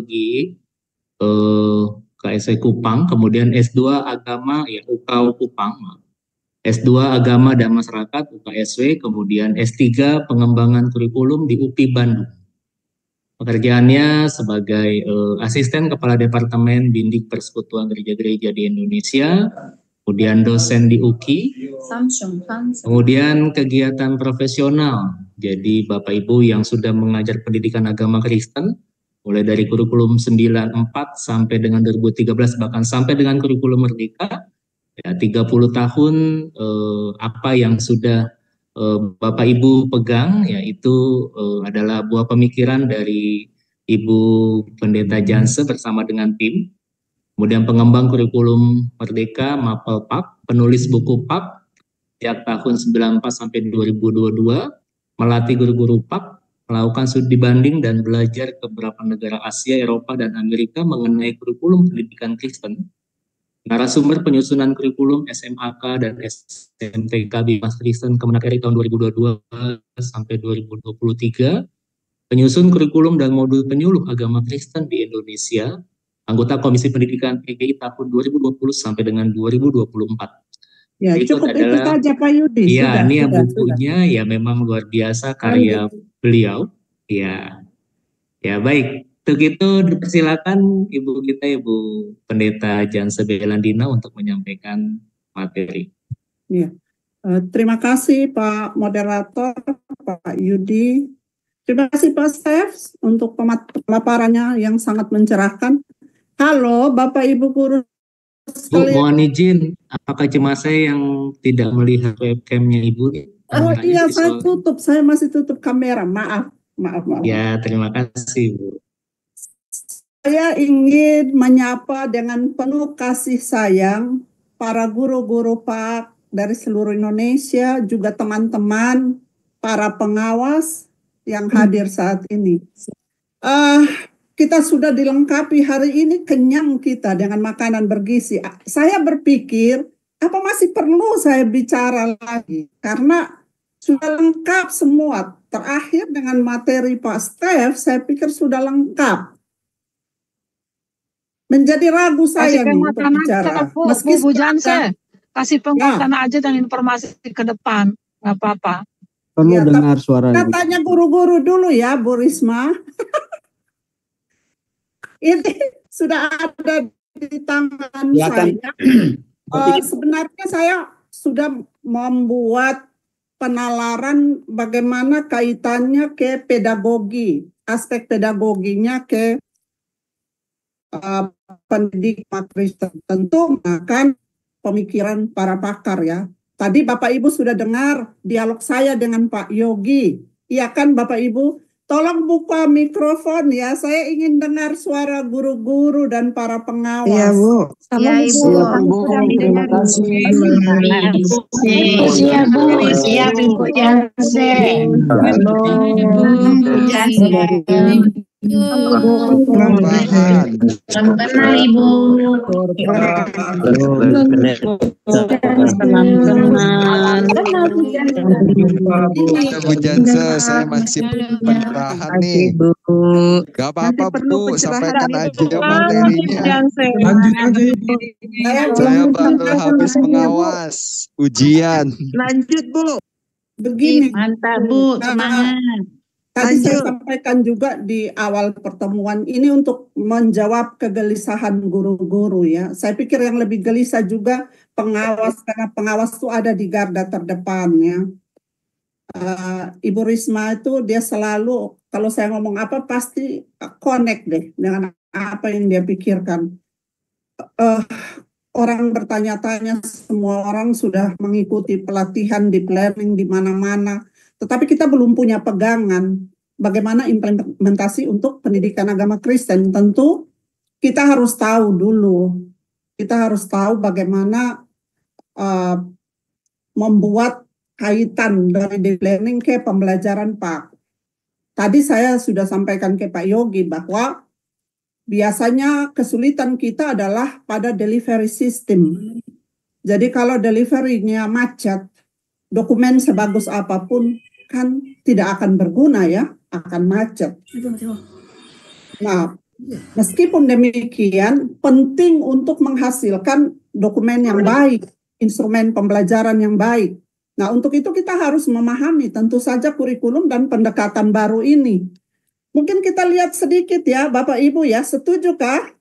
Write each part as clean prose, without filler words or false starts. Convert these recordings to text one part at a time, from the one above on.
Teologi KSI Kupang, kemudian S2 Agama ya UKAU Kupang, S2 Agama dan Masyarakat UKSW, kemudian S3 Pengembangan Kurikulum di UPI Bandung. Pekerjaannya sebagai asisten kepala departemen bidik persekutuan gereja-gereja di Indonesia, kemudian dosen di UKI, kemudian kegiatan profesional. Jadi Bapak Ibu yang sudah mengajar pendidikan agama Kristen, mulai dari kurikulum 94 sampai dengan 2013 bahkan sampai dengan kurikulum Merdeka, ya 30 tahun apa yang sudah Bapak Ibu pegang, yaitu adalah buah pemikiran dari Ibu Pendeta Janse bersama dengan tim, kemudian pengembang kurikulum Merdeka, Mapel PAK, penulis buku PAK sejak tahun 94 sampai 2022, melatih guru-guru PAK, melakukan studi banding dan belajar ke beberapa negara Asia, Eropa, dan Amerika mengenai kurikulum pendidikan Kristen. Narasumber penyusunan kurikulum SMAK dan SMTK Bimas Kristen Kemenak RI tahun 2022 sampai 2023, penyusun kurikulum dan modul penyuluh agama Kristen di Indonesia, anggota Komisi Pendidikan PGI tahun 2020 sampai dengan 2024. Ya, cukup itu saja Pak Yudi. Ya, ini ya bukunya ya memang luar biasa karya beliau. Ya, ya baik. Untuk itu dipersilakan Ibu kita, Ibu Pendeta Janse Belandina untuk menyampaikan materi. Ya. Terima kasih Pak Moderator, Pak Yudi. Terima kasih Pak Stef untuk pemaparannya yang sangat mencerahkan. Halo Bapak Ibu guru sekalian. Bu, mohon izin, apakah cuma saya yang tidak melihat webcamnya Ibu? Oh iya, saya tutup, saya masih tutup kamera, maaf. Ya, terima kasih Bu. Saya ingin menyapa dengan penuh kasih sayang para guru-guru PAK dari seluruh Indonesia, juga teman-teman, para pengawas yang hadir saat ini. Kita sudah dilengkapi hari ini, kenyang kita dengan makanan bergizi. Saya berpikir, apa masih perlu saya bicara lagi? Karena sudah lengkap semua. Terakhir dengan materi Pak Stef, saya pikir sudah lengkap. Menjadi ragu saya nih untuk bicara. Meski Bu Janse, kasih penguatan aja dan informasi ke depan, nggak apa-apa. Perlu ya, dengar suara katanya guru-guru dulu ya, Bu Risma. Ini sudah ada di tangan ya, saya. Sebenarnya saya sudah membuat penalaran bagaimana kaitannya ke pedagogi, aspek pedagoginya ke pendidikan Kristen. Tentu makan pemikiran para pakar ya. Tadi Bapak Ibu sudah dengar dialog saya dengan Pak Yogi. Iya kan Bapak Ibu? Tolong buka mikrofon ya. Saya ingin dengar suara guru-guru dan para pengawas. Iya Bu. Iya Ibu. Terima kasih. Iya Bu. Siap Ibu Janse. Benar Ibu. Teman-teman. Bu Janse, saya masih pencerahan nih. Gak apa-apa Bu, sampaikan aja materinya. Lanjut aja Ibu. Saya baru habis mengawas ujian. Lanjut Bu. Begini. Mantap Bu, semangat. Tadi saya sampaikan juga di awal pertemuan ini untuk menjawab kegelisahan guru-guru ya. Saya pikir yang lebih gelisah juga pengawas, karena pengawas itu ada di garda terdepan ya. Ibu Risma itu dia selalu kalau saya ngomong apa pasti connect deh dengan apa yang dia pikirkan. Orang bertanya-tanya, semua orang sudah mengikuti pelatihan di planning di mana-mana. Tetapi kita belum punya pegangan bagaimana implementasi untuk pendidikan agama Kristen. Tentu kita harus tahu dulu, kita harus tahu bagaimana membuat kaitan dari di planning ke pembelajaran Pak. Tadi saya sudah sampaikan ke Pak Yogi bahwa biasanya kesulitan kita adalah pada delivery system. Jadi kalau delivery-nya macet, dokumen sebagus apapun kan tidak akan berguna ya, akan macet. Nah, Meskipun demikian, penting untuk menghasilkan dokumen yang baik, instrumen pembelajaran yang baik. Nah, untuk itu kita harus memahami tentu saja kurikulum dan pendekatan baru ini. Mungkin kita lihat sedikit ya, Bapak Ibu ya, setujukah?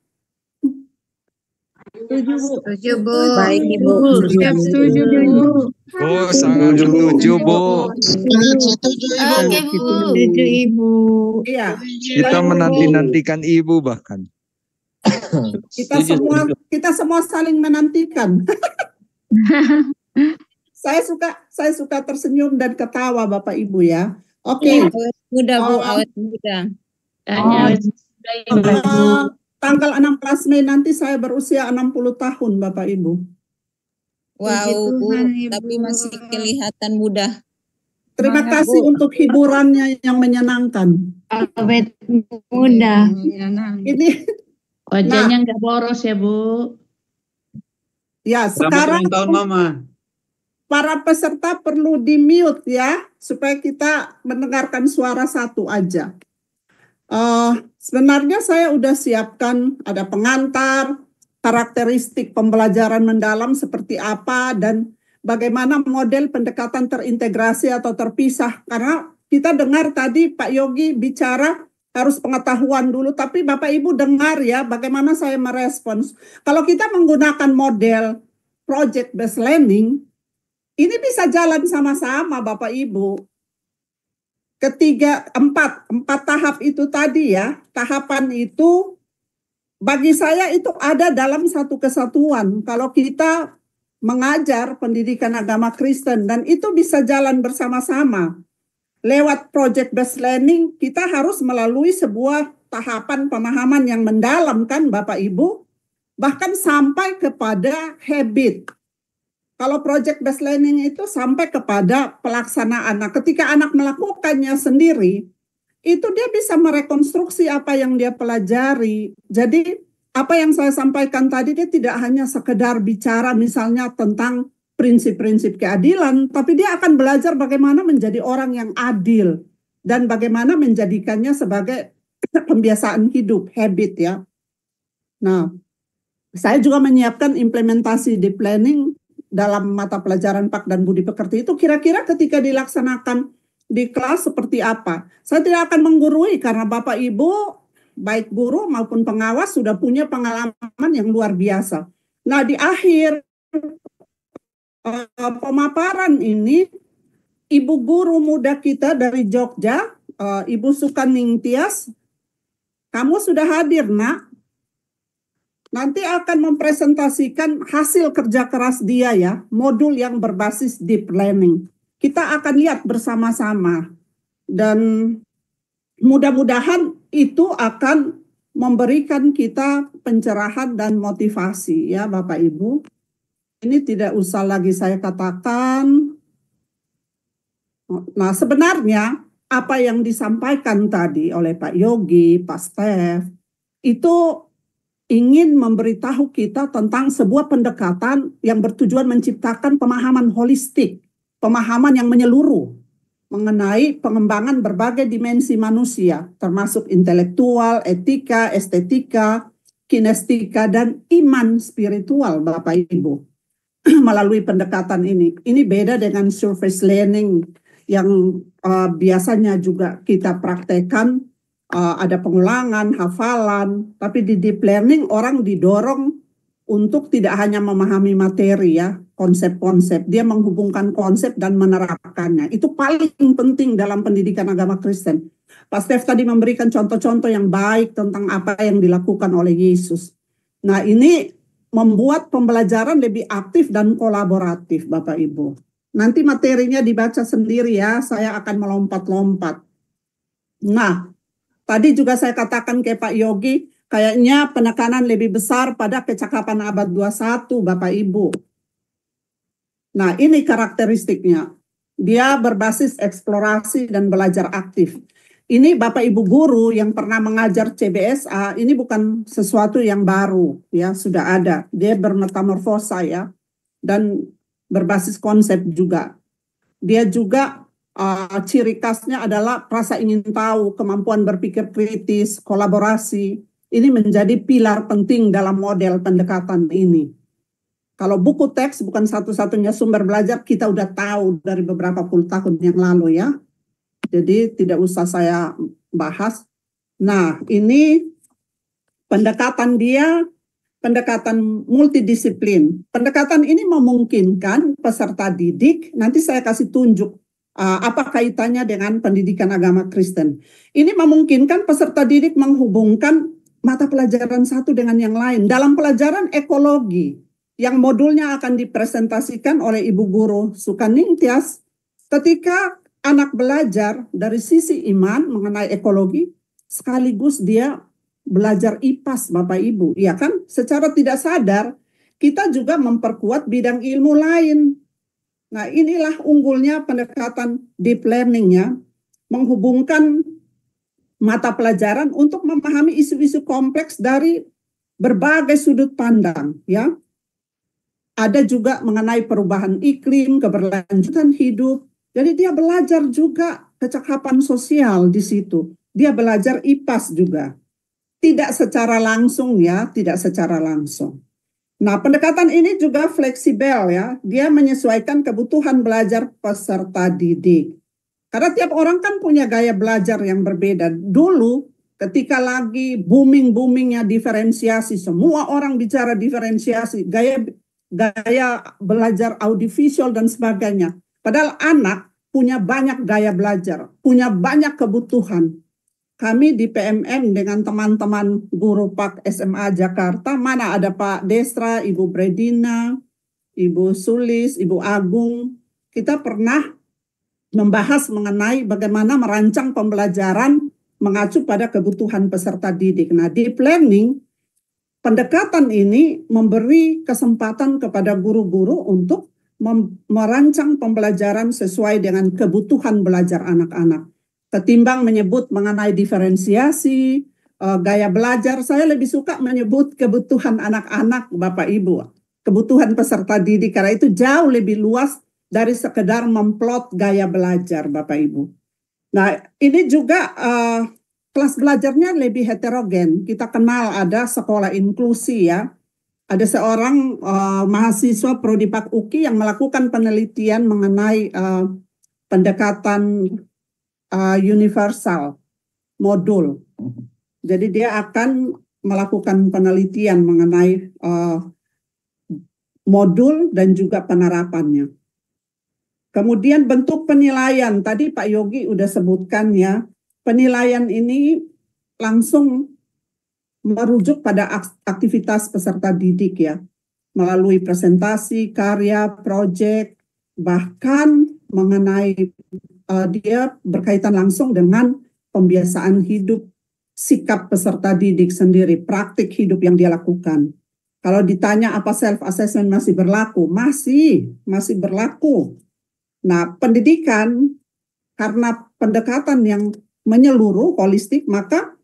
Setuju, Bu. Baik, Ibu. Siap setuju, Bu. Oh, sangat setuju, Bu. Oke, Bu. Setuju, Ibu. Iya, Kita menanti-nantikan Ibu bahkan. kita semua saling menantikan. Saya suka tersenyum dan ketawa Bapak Ibu ya. Oke. Awet muda, Bu. Awet muda. Tanggal 16 Mei nanti saya berusia 60 tahun Bapak Ibu. Wow, Bu. Tapi masih kelihatan muda. Terima kasih untuk hiburannya yang menyenangkan. Awet muda. Ini Wajahnya nggak boros ya, Bu. ya sekarang tahun Mama. para peserta perlu di-mute ya, supaya kita mendengarkan suara satu aja. Sebenarnya saya udah siapkan ada pengantar, karakteristik pembelajaran mendalam seperti apa, dan bagaimana model pendekatan terintegrasi atau terpisah. Karena kita dengar tadi Pak Yogi bicara harus pengetahuan dulu, tapi Bapak Ibu dengar ya bagaimana saya merespons. Kalau kita menggunakan model project based learning, ini bisa jalan sama-sama Bapak Ibu. Empat tahap itu tadi ya, tahapan itu bagi saya itu ada dalam satu kesatuan. Kalau kita mengajar pendidikan agama Kristen dan itu bisa jalan bersama-sama. Lewat project based learning kita harus melalui sebuah tahapan pemahaman yang mendalam kan Bapak Ibu, bahkan sampai kepada habit. Kalau project based learning itu sampai kepada pelaksanaan. Nah, ketika anak melakukannya sendiri, itu dia bisa merekonstruksi apa yang dia pelajari. Jadi apa yang saya sampaikan tadi dia tidak hanya sekedar bicara misalnya tentang prinsip-prinsip keadilan, tapi dia akan belajar bagaimana menjadi orang yang adil dan bagaimana menjadikannya sebagai pembiasaan hidup, habit ya. Nah, saya juga menyiapkan implementasi deep learning dalam mata pelajaran Pak dan Budi Pekerti itu kira-kira ketika dilaksanakan di kelas seperti apa. Saya tidak akan menggurui karena Bapak Ibu baik guru maupun pengawas sudah punya pengalaman yang luar biasa. Nah, di akhir pemaparan ini Ibu guru muda kita dari Jogja, Ibu Sukaning Tias, kamu sudah hadir, Nak. Nanti akan mempresentasikan hasil kerja keras dia ya, modul yang berbasis deep learning. Kita akan lihat bersama-sama dan mudah-mudahan itu akan memberikan kita pencerahan dan motivasi ya Bapak Ibu. Ini tidak usah lagi saya katakan. Nah, sebenarnya apa yang disampaikan tadi oleh Pak Yogi, Pak Stef, itu ingin memberitahu kita tentang sebuah pendekatan yang bertujuan menciptakan pemahaman holistik, pemahaman yang menyeluruh mengenai pengembangan berbagai dimensi manusia, termasuk intelektual, etika, estetika, kinestika, dan iman spiritual, Bapak Ibu. Melalui pendekatan ini beda dengan surface learning yang biasanya juga kita praktekkan, ada pengulangan, hafalan, tapi di deep learning orang didorong untuk tidak hanya memahami materi ya, konsep-konsep, dia menghubungkan konsep dan menerapkannya. Itu paling penting dalam pendidikan agama Kristen. Pak Stef tadi memberikan contoh-contoh yang baik tentang apa yang dilakukan oleh Yesus. Nah, ini membuat pembelajaran lebih aktif dan kolaboratif, Bapak Ibu. Nanti materinya dibaca sendiri ya, saya akan melompat-lompat. Nah, tadi juga saya katakan ke Pak Yogi, kayaknya penekanan lebih besar pada kecakapan abad 21, Bapak Ibu. Nah, ini karakteristiknya. Dia berbasis eksplorasi dan belajar aktif. Ini Bapak Ibu guru yang pernah mengajar CBSA, ini bukan sesuatu yang baru, ya sudah ada. Dia bermetamorfosa ya, dan berbasis konsep juga. Dia juga ciri khasnya adalah rasa ingin tahu, kemampuan berpikir kritis, kolaborasi, Ini menjadi pilar penting dalam model pendekatan ini. Kalau buku teks bukan satu-satunya sumber belajar, kita udah tahu dari beberapa puluh tahun yang lalu ya. Jadi tidak usah saya bahas. Nah, ini pendekatan dia, pendekatan multidisiplin. Pendekatan ini memungkinkan peserta didik, nanti saya kasih tunjuk apa kaitannya dengan pendidikan agama Kristen. Ini memungkinkan peserta didik menghubungkan mata pelajaran satu dengan yang lain. Dalam pelajaran ekologi, yang modulnya akan dipresentasikan oleh Ibu Guru Sukaningtyas, ketika anak belajar dari sisi iman mengenai ekologi, sekaligus dia belajar IPAS Bapak Ibu, ya kan? Secara tidak sadar, kita juga memperkuat bidang ilmu lain. Nah, inilah unggulnya pendekatan deep learning-nya, menghubungkan mata pelajaran untuk memahami isu-isu kompleks dari berbagai sudut pandang, ya. Ada juga mengenai perubahan iklim, keberlanjutan hidup. Jadi dia belajar juga kecakapan sosial di situ. Dia belajar IPAS juga. Tidak secara langsung ya, tidak secara langsung. Nah, pendekatan ini juga fleksibel ya. Dia menyesuaikan kebutuhan belajar peserta didik. Karena tiap orang kan punya gaya belajar yang berbeda. Dulu ketika lagi booming-boomingnya diferensiasi, semua orang bicara diferensiasi, gaya belajar audiovisual dan sebagainya. Padahal anak punya banyak gaya belajar, punya banyak kebutuhan. Kami di PMM dengan teman-teman guru PAK SMA Jakarta, mana ada Pak Desra, Ibu Bredina, Ibu Sulis, Ibu Agung, kita pernah membahas mengenai bagaimana merancang pembelajaran mengacu pada kebutuhan peserta didik. Nah, deep learning, pendekatan ini memberi kesempatan kepada guru-guru untuk merancang pembelajaran sesuai dengan kebutuhan belajar anak-anak. Ketimbang menyebut mengenai diferensiasi, gaya belajar, saya lebih suka menyebut kebutuhan anak-anak Bapak Ibu. Kebutuhan peserta didik, karena itu jauh lebih luas dari sekedar memplot gaya belajar Bapak Ibu. Nah, ini juga kelas belajarnya lebih heterogen. Kita kenal ada sekolah inklusi ya. Ada seorang mahasiswa Prodi Pak UKI yang melakukan penelitian mengenai pendekatan universal modul. Jadi dia akan melakukan penelitian mengenai modul dan juga penerapannya. Kemudian bentuk penilaian, tadi Pak Yogi udah sebutkan ya, penilaian ini langsung merujuk pada aktivitas peserta didik ya, melalui presentasi, karya, proyek, bahkan mengenai dia berkaitan langsung dengan pembiasaan hidup, sikap peserta didik sendiri, praktik hidup yang dia lakukan. Kalau ditanya apa self-assessment masih berlaku? Masih berlaku. Nah, pendidikan karena pendekatan yang menyeluruh, holistik, maka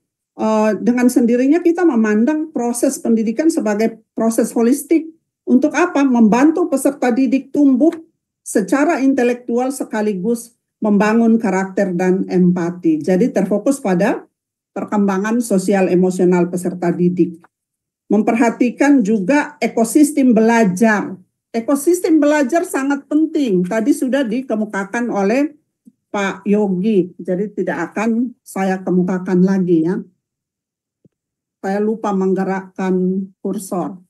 dengan sendirinya kita memandang proses pendidikan sebagai proses holistik. Untuk apa? Membantu peserta didik tumbuh secara intelektual sekaligus membangun karakter dan empati. Jadi terfokus pada perkembangan sosial emosional peserta didik. Memperhatikan juga ekosistem belajar. Ekosistem belajar sangat penting. Tadi sudah dikemukakan oleh Pak Yogi. Jadi tidak akan saya kemukakan lagi ya. Saya lupa menggerakkan kursor.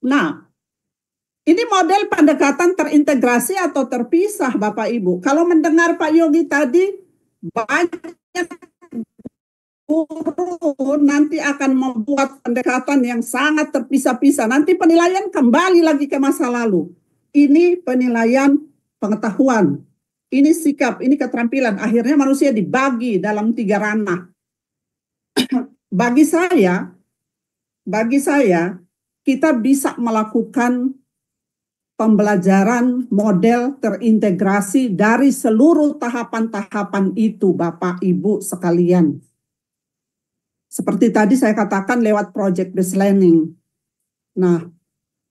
Nah, ini model pendekatan terintegrasi atau terpisah Bapak Ibu. Kalau mendengar Pak Yogi tadi, banyak guru nanti akan membuat pendekatan yang sangat terpisah-pisah. Nanti penilaian kembali lagi ke masa lalu. Ini penilaian pengetahuan. Ini sikap, ini keterampilan. Akhirnya manusia dibagi dalam 3 ranah. Bagi saya, kita bisa melakukan pembelajaran model terintegrasi dari seluruh tahapan-tahapan itu, Bapak Ibu sekalian. Seperti tadi saya katakan lewat project based learning. Nah,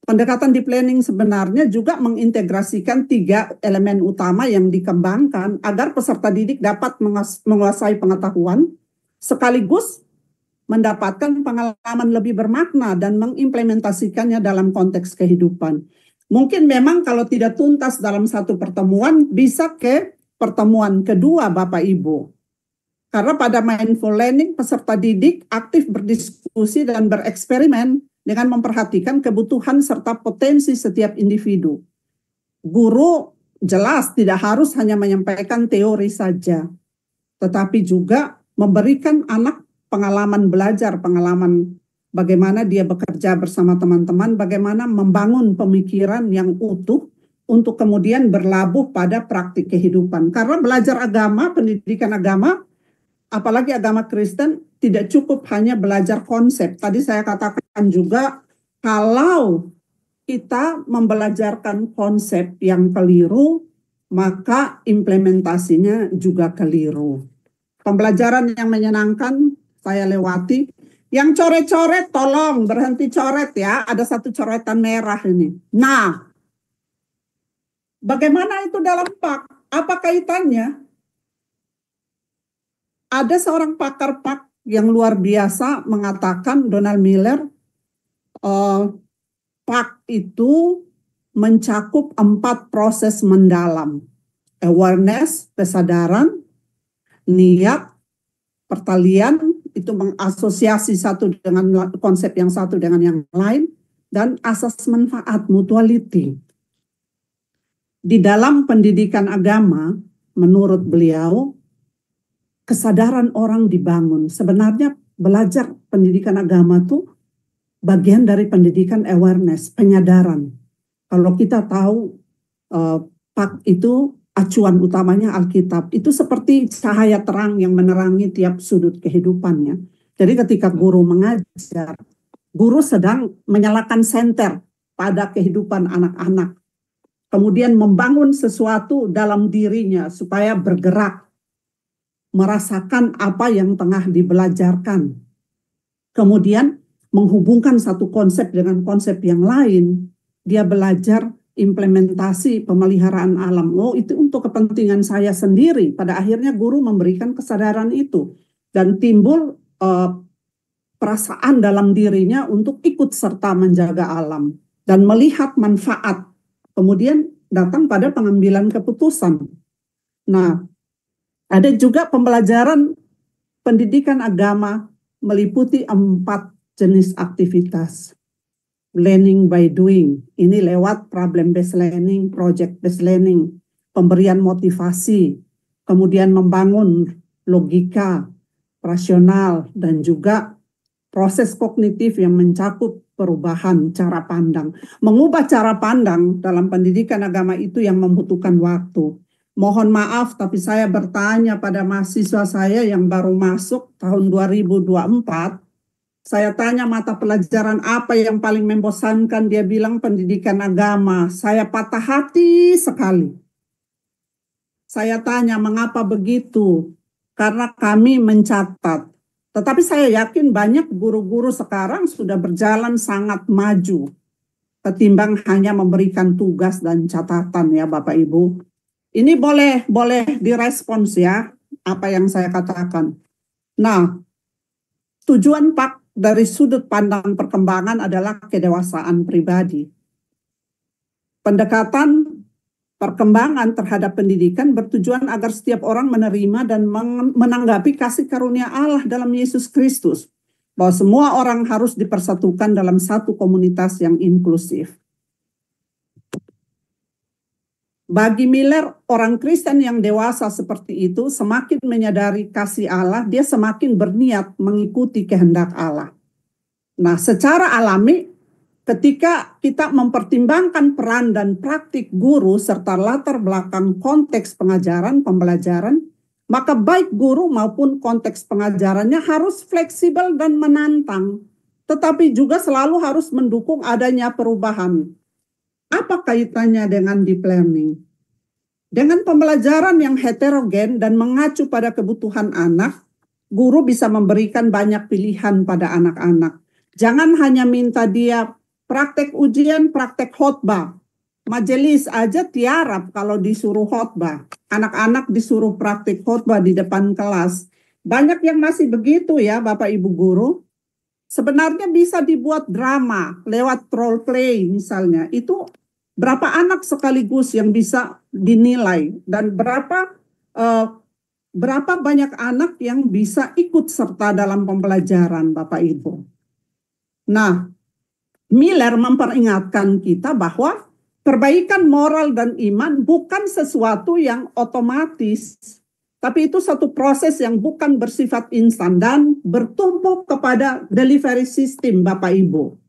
pendekatan deep learning sebenarnya juga mengintegrasikan 3 elemen utama yang dikembangkan agar peserta didik dapat menguasai pengetahuan sekaligus mendapatkan pengalaman lebih bermakna dan mengimplementasikannya dalam konteks kehidupan. Mungkin memang kalau tidak tuntas dalam satu pertemuan, bisa ke pertemuan kedua Bapak Ibu. Karena pada mindful learning, peserta didik aktif berdiskusi dan bereksperimen dengan memperhatikan kebutuhan serta potensi setiap individu. Guru jelas tidak harus hanya menyampaikan teori saja, tetapi juga memberikan anak pengalaman belajar, pengalaman bagaimana dia bekerja bersama teman-teman, bagaimana membangun pemikiran yang utuh untuk kemudian berlabuh pada praktik kehidupan. Karena belajar agama, pendidikan agama, apalagi agama Kristen, tidak cukup hanya belajar konsep. Tadi saya katakan juga, kalau kita membelajarkan konsep yang keliru, maka implementasinya juga keliru. Pembelajaran yang menyenangkan saya lewati. Yang coret-coret tolong berhenti coret ya. Ada satu coretan merah ini. Nah, bagaimana itu dalam PAK? Apa kaitannya? Ada seorang pakar PAK yang luar biasa mengatakan, Donald Miller, PAK itu mencakup 4 proses mendalam. Awareness, kesadaran, niat, pertalian, itu mengasosiasi satu dengan konsep yang satu dengan yang lain, dan asas manfaat, mutuality. Di dalam pendidikan agama, menurut beliau, kesadaran orang dibangun. Sebenarnya belajar pendidikan agama itu bagian dari pendidikan awareness, penyadaran. Kalau kita tahu PAK itu acuan utamanya Alkitab, itu seperti cahaya terang yang menerangi tiap sudut kehidupannya. Jadi ketika guru mengajar, guru sedang menyalakan senter pada kehidupan anak-anak. Kemudian membangun sesuatu dalam dirinya supaya bergerak, merasakan apa yang tengah dibelajarkan. Kemudian menghubungkan satu konsep dengan konsep yang lain. Dia belajar implementasi pemeliharaan alam. Oh, itu untuk kepentingan saya sendiri. Pada akhirnya guru memberikan kesadaran itu. Dan timbul perasaan dalam dirinya untuk ikut serta menjaga alam. Dan melihat manfaat. Kemudian datang pada pengambilan keputusan. Nah, ada juga pembelajaran pendidikan agama meliputi 4 jenis aktivitas. Learning by doing, ini lewat problem based learning, project based learning, pemberian motivasi, kemudian membangun logika, rasional, dan juga proses kognitif yang mencakup perubahan cara pandang. Mengubah cara pandang dalam pendidikan agama itu yang membutuhkan waktu. Mohon maaf, tapi saya bertanya pada mahasiswa saya yang baru masuk tahun 2024, saya tanya mata pelajaran apa yang paling membosankan, dia bilang pendidikan agama. Saya patah hati sekali. Saya tanya mengapa begitu? Karena kami mencatat. Tetapi saya yakin banyak guru-guru sekarang sudah berjalan sangat maju. Ketimbang hanya memberikan tugas dan catatan ya Bapak Ibu. Ini boleh direspons ya apa yang saya katakan. Nah, tujuan PAK dari sudut pandang perkembangan adalah kedewasaan pribadi. Pendekatan perkembangan terhadap pendidikan bertujuan agar setiap orang menerima dan menanggapi kasih karunia Allah dalam Yesus Kristus. Bahwa semua orang harus dipersatukan dalam satu komunitas yang inklusif. Bagi Miller, orang Kristen yang dewasa seperti itu semakin menyadari kasih Allah, dia semakin berniat mengikuti kehendak Allah. Nah, secara alami, ketika kita mempertimbangkan peran dan praktik guru serta latar belakang konteks pengajaran, pembelajaran, maka baik guru maupun konteks pengajarannya harus fleksibel dan menantang, tetapi juga selalu harus mendukung adanya perubahan. Apa kaitannya dengan deep learning? Dengan pembelajaran yang heterogen dan mengacu pada kebutuhan anak, guru bisa memberikan banyak pilihan pada anak-anak. Jangan hanya minta dia praktek ujian, praktek khotbah. Majelis aja tiarap kalau disuruh khotbah. Anak-anak disuruh praktek khotbah di depan kelas. banyak yang masih begitu ya Bapak Ibu guru. Sebenarnya bisa dibuat drama lewat role play misalnya. Itu berapa anak sekaligus yang bisa dinilai dan berapa banyak anak yang bisa ikut serta dalam pembelajaran Bapak Ibu. Nah, Miller memperingatkan kita bahwa perbaikan moral dan iman bukan sesuatu yang otomatis, tapi itu satu proses yang bukan bersifat instan dan bertumpu kepada delivery system Bapak Ibu.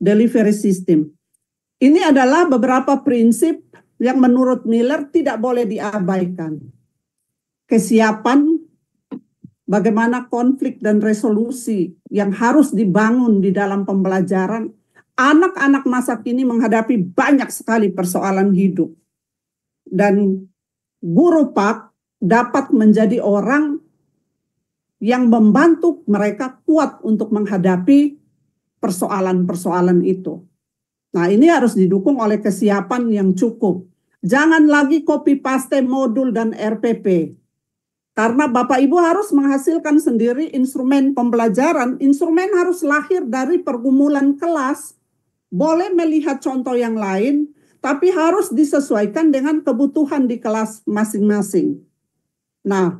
Delivery system. Ini adalah beberapa prinsip yang menurut Miller tidak boleh diabaikan. Kesiapan, bagaimana konflik dan resolusi yang harus dibangun di dalam pembelajaran. Anak-anak masa kini menghadapi banyak sekali persoalan hidup. Dan guru Pak dapat menjadi orang yang membantu mereka kuat untuk menghadapi persoalan-persoalan itu. Nah, ini harus didukung oleh kesiapan yang cukup. Jangan lagi copy paste modul dan RPP. Karena Bapak Ibu harus menghasilkan sendiri instrumen pembelajaran. Instrumen harus lahir dari pergumulan kelas. Boleh melihat contoh yang lain, tapi harus disesuaikan dengan kebutuhan di kelas masing-masing. Nah,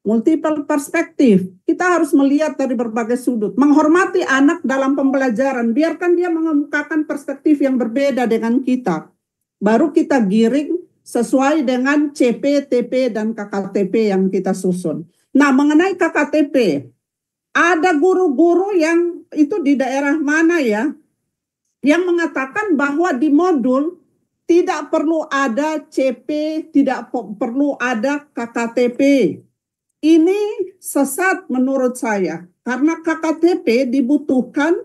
multiple perspektif. Kita harus melihat dari berbagai sudut. Menghormati anak dalam pembelajaran. Biarkan dia mengemukakan perspektif yang berbeda dengan kita. Baru kita giring sesuai dengan CP, TP, dan KKTP yang kita susun. Nah, mengenai KKTP, ada guru-guru yang itu di daerah mana ya, yang mengatakan bahwa di modul tidak perlu ada CP, tidak perlu ada KKTP. Ini sesat menurut saya, karena KKTP dibutuhkan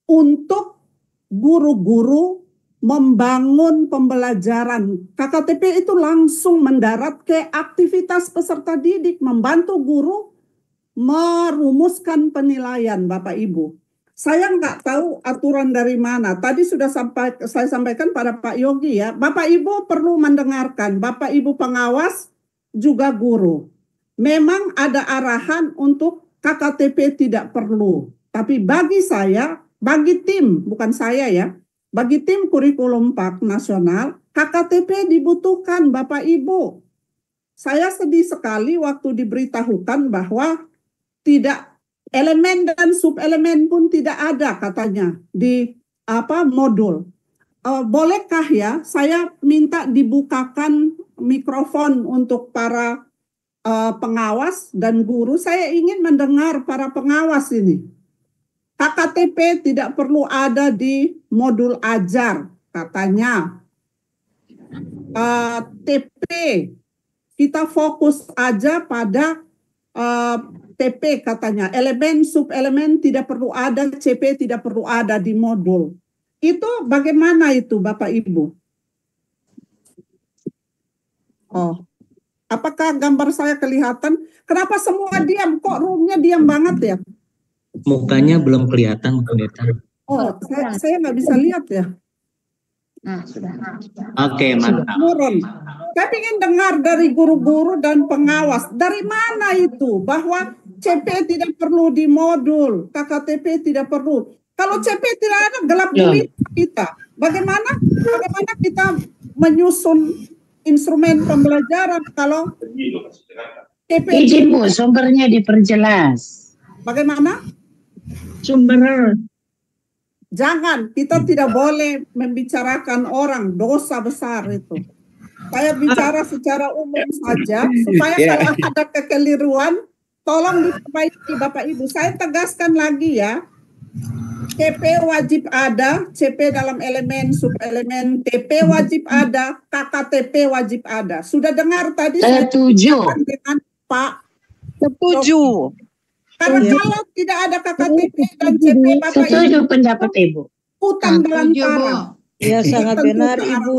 untuk guru-guru membangun pembelajaran. KKTP itu langsung mendarat ke aktivitas peserta didik, membantu guru merumuskan penilaian Bapak Ibu. Saya nggak tahu aturan dari mana. Tadi sudah saya sampaikan pada Pak Yogi ya. Bapak Ibu perlu mendengarkan. Bapak Ibu pengawas juga guru. Memang ada arahan untuk KKTP tidak perlu. Tapi bagi saya, bagi tim, bukan saya ya. Bagi tim kurikulum PAK nasional, KKTP dibutuhkan Bapak Ibu. Saya sedih sekali waktu diberitahukan bahwa tidak elemen dan subelemen pun tidak ada katanya di modul. Bolehkah ya saya minta dibukakan mikrofon untuk para pengawas dan guru? Saya ingin mendengar para pengawas ini. KKTP tidak perlu ada di modul ajar katanya. TP kita fokus aja pada TP katanya, elemen subelemen tidak perlu ada, CP tidak perlu ada di modul. Itu bagaimana itu Bapak Ibu? Oh, apakah gambar saya kelihatan? Kenapa semua diam? Kok roomnya diam banget ya? Mukanya belum kelihatan, Pendeta. Oh, saya nggak bisa lihat ya. Nah, sudah. Oke, mantap. Saya ingin dengar dari guru-guru dan pengawas. Dari mana itu? Bahwa CP tidak perlu di modul, KKTP tidak perlu. Kalau CP tidak ada, gelap gulita kita. Bagaimana kita menyusun instrumen pembelajaran kalau CP? Izin Bu, sumbernya diperjelas. Bagaimana? Sumber. Jangan, kita tidak boleh membicarakan orang, dosa besar itu. Saya bicara secara umum saja, supaya kalau ada kekeliruan, tolong diperbaiki Bapak Ibu. Saya tegaskan lagi ya, CP wajib ada, CP dalam elemen, subelemen, TP wajib ada, KKTP wajib ada. Sudah dengar tadi? Setuju. Dengan Pak. Setuju. Karena kalau tidak ada KKTP dan CP Bapak Ibu. Setuju pendapat Ibu. Utang belantara. Ya sangat benar Ibu.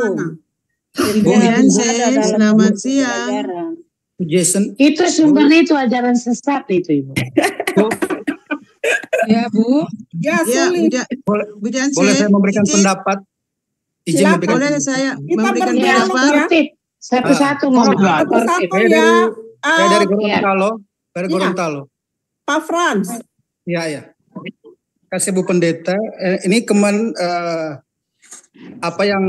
Bu Jansen, selamat siang. Jason. Itu sumbernya itu ajaran sesat itu Ibu. Ya Bu. Ya, sulit. Bu Jansen. Boleh saya memberikan pendapat? Izin Silakan. memberikan Boleh saya Kita memberikan berdialog pendapat? ya. Satu-satu ngomong. Satu-satu saya ya. dari Gorontalo. dari Iya. Gorontalo. Pak Frans. Ya. Kasih Bu Pendeta. Ini apa yang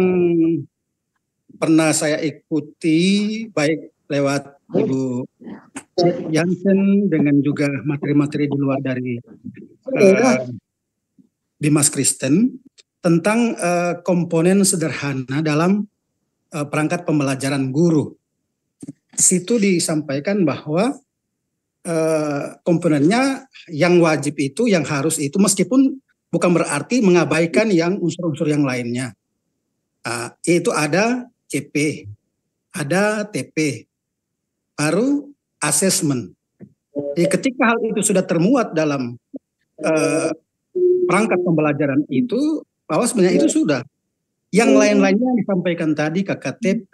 pernah saya ikuti baik lewat Ibu Jansen dengan juga materi-materi di luar dari Dimas Kristen tentang komponen sederhana dalam perangkat pembelajaran guru. Di situ disampaikan bahwa komponennya yang wajib itu, yang harus itu, meskipun bukan berarti mengabaikan yang unsur-unsur yang lainnya. Itu ada CP, ada TP, baru assessment. Jadi ketika hal itu sudah termuat dalam perangkat pembelajaran itu, bahwa sebenarnya itu sudah. Yang lain-lainnya yang disampaikan tadi, KKTP,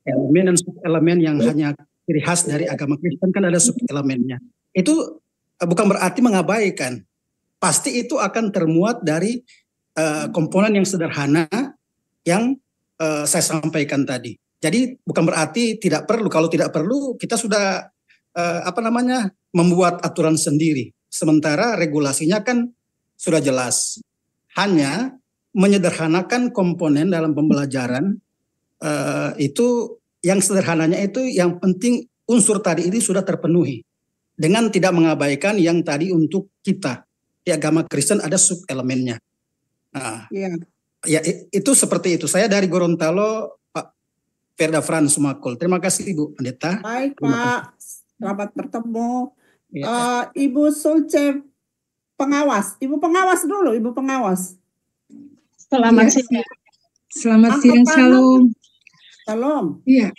elemen dan sub-elemen yang hanya ciri khas dari agama Kristen, kan ada sub-elemennya. Itu bukan berarti mengabaikan. Pasti itu akan termuat dari komponen yang sederhana yang saya sampaikan tadi. Jadi bukan berarti tidak perlu. Kalau tidak perlu, kita sudah membuat aturan sendiri. Sementara regulasinya kan sudah jelas. Hanya menyederhanakan komponen dalam pembelajaran itu, yang sederhananya itu yang penting unsur tadi ini sudah terpenuhi. Dengan tidak mengabaikan yang tadi untuk kita. Di agama Kristen ada sub-elemennya. Nah, ya itu seperti itu. Saya dari Gorontalo, Pak Ferda Frans Sumakul. Terima kasih Ibu Pendeta. Baik Pak, selamat bertemu. Ibu Sulce pengawas. Ibu pengawas dulu, Ibu pengawas. Selamat siang. Selamat siang, Shalom. Shalom. Iya,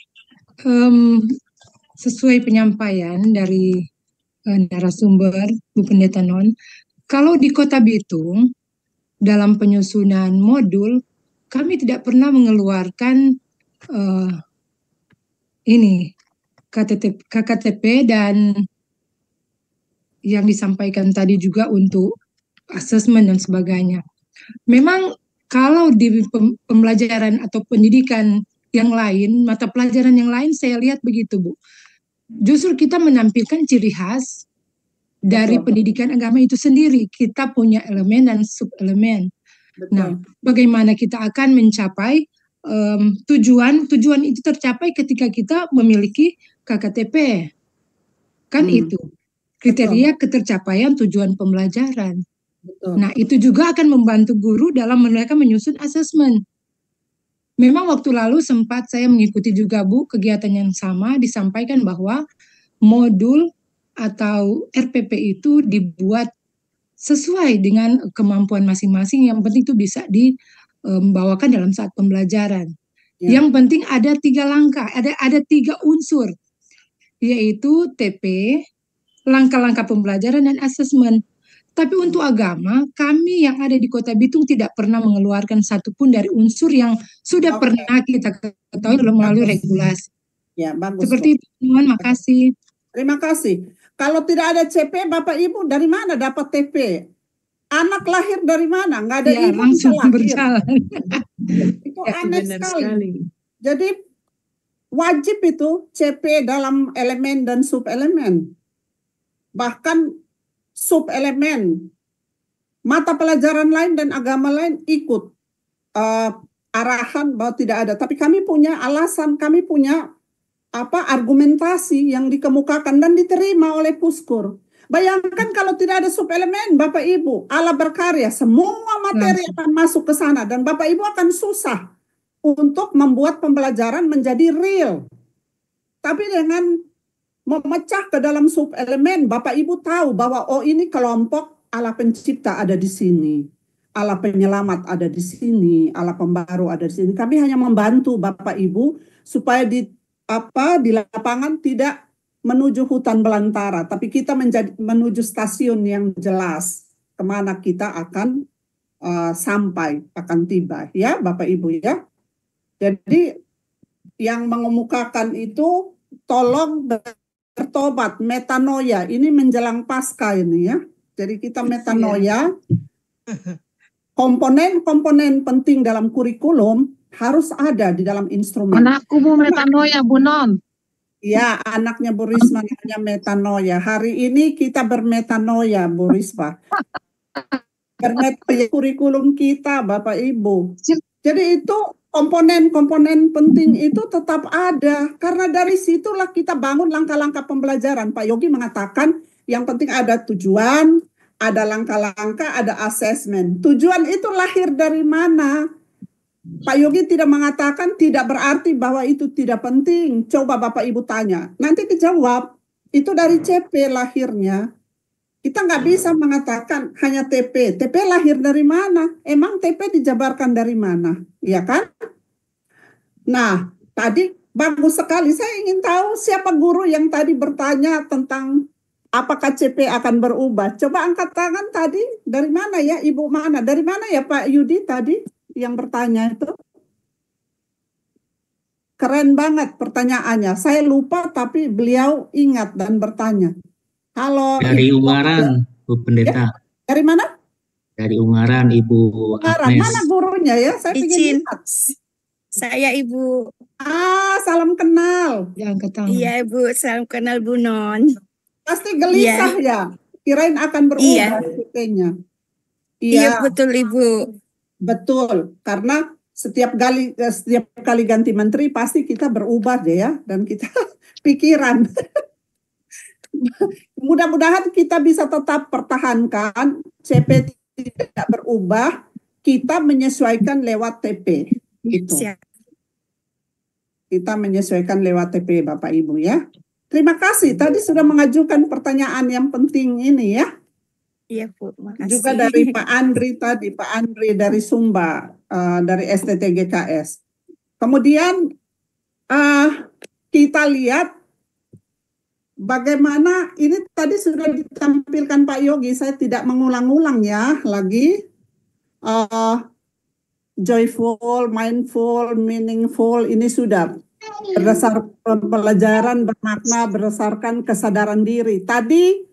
sesuai penyampaian dari narasumber Bu Pendeta Non, kalau di Kota Bitung dalam penyusunan modul kami tidak pernah mengeluarkan KKTP dan yang disampaikan tadi juga untuk asesmen dan sebagainya. Memang kalau di pembelajaran atau pendidikan yang lain, mata pelajaran yang lain, saya lihat begitu, Bu. Justru kita menampilkan ciri khas dari pendidikan agama itu sendiri. Kita punya elemen dan sub-elemen. Nah, bagaimana kita akan mencapai tujuan itu tercapai ketika kita memiliki KKTP. Kan itu kriteria ketercapaian tujuan pembelajaran. Nah, itu juga akan membantu guru dalam mereka menyusun asesmen. Memang waktu lalu sempat saya mengikuti juga Bu kegiatan yang sama, disampaikan bahwa modul atau RPP itu dibuat sesuai dengan kemampuan masing-masing, yang penting itu bisa dibawakan dalam saat pembelajaran. Yang penting ada 3 langkah, ada 3 unsur, yaitu TP, langkah-langkah pembelajaran, dan asesmen. Tapi untuk agama, kami yang ada di Kota Bitung tidak pernah mengeluarkan satupun dari unsur yang sudah pernah kita ketahui melalui regulasi. Ya, bagus. Seperti itu, teman. Makasih. Terima kasih. Kalau tidak ada CP, Bapak Ibu dari mana dapat TP? Anak lahir dari mana? Nggak ada ibu langsung lahir. berjalan. Itu aneh sekali. Jadi wajib itu CP dalam elemen dan sub-elemen. Bahkan sub-elemen mata pelajaran lain dan agama lain ikut arahan bahwa tidak ada. Tapi kami punya alasan, kami punya argumentasi yang dikemukakan dan diterima oleh Puskur. Bayangkan kalau tidak ada sub-elemen, Bapak Ibu, Allah berkarya, semua materi akan masuk ke sana dan Bapak Ibu akan susah untuk membuat pembelajaran menjadi real. Tapi dengan memecah ke dalam sub-elemen, Bapak Ibu tahu bahwa ini kelompok Allah pencipta ada di sini, Allah penyelamat ada di sini, Allah pembaru ada di sini. Kami hanya membantu Bapak Ibu supaya di lapangan tidak menuju hutan belantara, tapi kita menuju stasiun yang jelas kemana kita akan sampai, akan tiba, ya Bapak Ibu ya. Jadi yang mengemukakan itu tolong bertobat, metanoia, ini menjelang Paskah ini ya. Jadi kita metanoia, komponen-komponen penting dalam kurikulum harus ada di dalam instrumen. Anakku Bu metanoia Bu Non. Ya, anaknya Bu Risma namanya metanoia. Hari ini kita bermetanoia, Bu Risma. Bermetanoia kurikulum kita, Bapak Ibu. Jadi itu komponen-komponen penting itu tetap ada. Karena dari situlah kita bangun langkah-langkah pembelajaran. Pak Yogi mengatakan yang penting ada tujuan, ada langkah-langkah, ada asesmen. Tujuan itu lahir dari mana? Pak Yogi tidak mengatakan tidak berarti bahwa itu tidak penting. Coba Bapak Ibu tanya. Nanti dijawab. Itu dari CP lahirnya. Kita nggak bisa mengatakan hanya TP. TP lahir dari mana? Emang TP dijabarkan dari mana? Iya kan? Nah, tadi bagus sekali. Saya ingin tahu siapa guru yang tadi bertanya tentang apakah CP akan berubah. Coba angkat tangan tadi. Dari mana ya? Ibu mana? Dari mana ya Pak Yudi tadi yang bertanya itu? Keren banget pertanyaannya. Saya lupa tapi beliau ingat dan bertanya. Halo. Dari Ibu Ungaran, Bu Pendeta. Ya, dari mana? Dari Ungaran, Ibu Ungaran. Agnes. Mana gurunya ya? Saya ingin lihat. Saya Ibu. Salam kenal. Jangan ketemu. Iya Ibu, salam kenal Bu Non. Pasti gelisah ya. Kirain akan berubah CP-nya. Iya betul Ibu. Betul, karena setiap kali ganti menteri pasti kita berubah deh ya, dan kita pikiran. Mudah-mudahan kita bisa tetap pertahankan CP tidak berubah, kita menyesuaikan lewat TP. Itu. Kita menyesuaikan lewat TP Bapak Ibu ya. Terima kasih, tadi sudah mengajukan pertanyaan yang penting ini ya. Iya Bu, makasih. Juga dari Pak Andri tadi, Pak Andri dari Sumba, dari STTGKS. Kemudian kita lihat bagaimana ini tadi sudah ditampilkan Pak Yogi, saya tidak mengulang-ulang ya lagi. Joyful, mindful, meaningful, ini sudah berdasar pembelajaran bermakna berdasarkan kesadaran diri. Tadi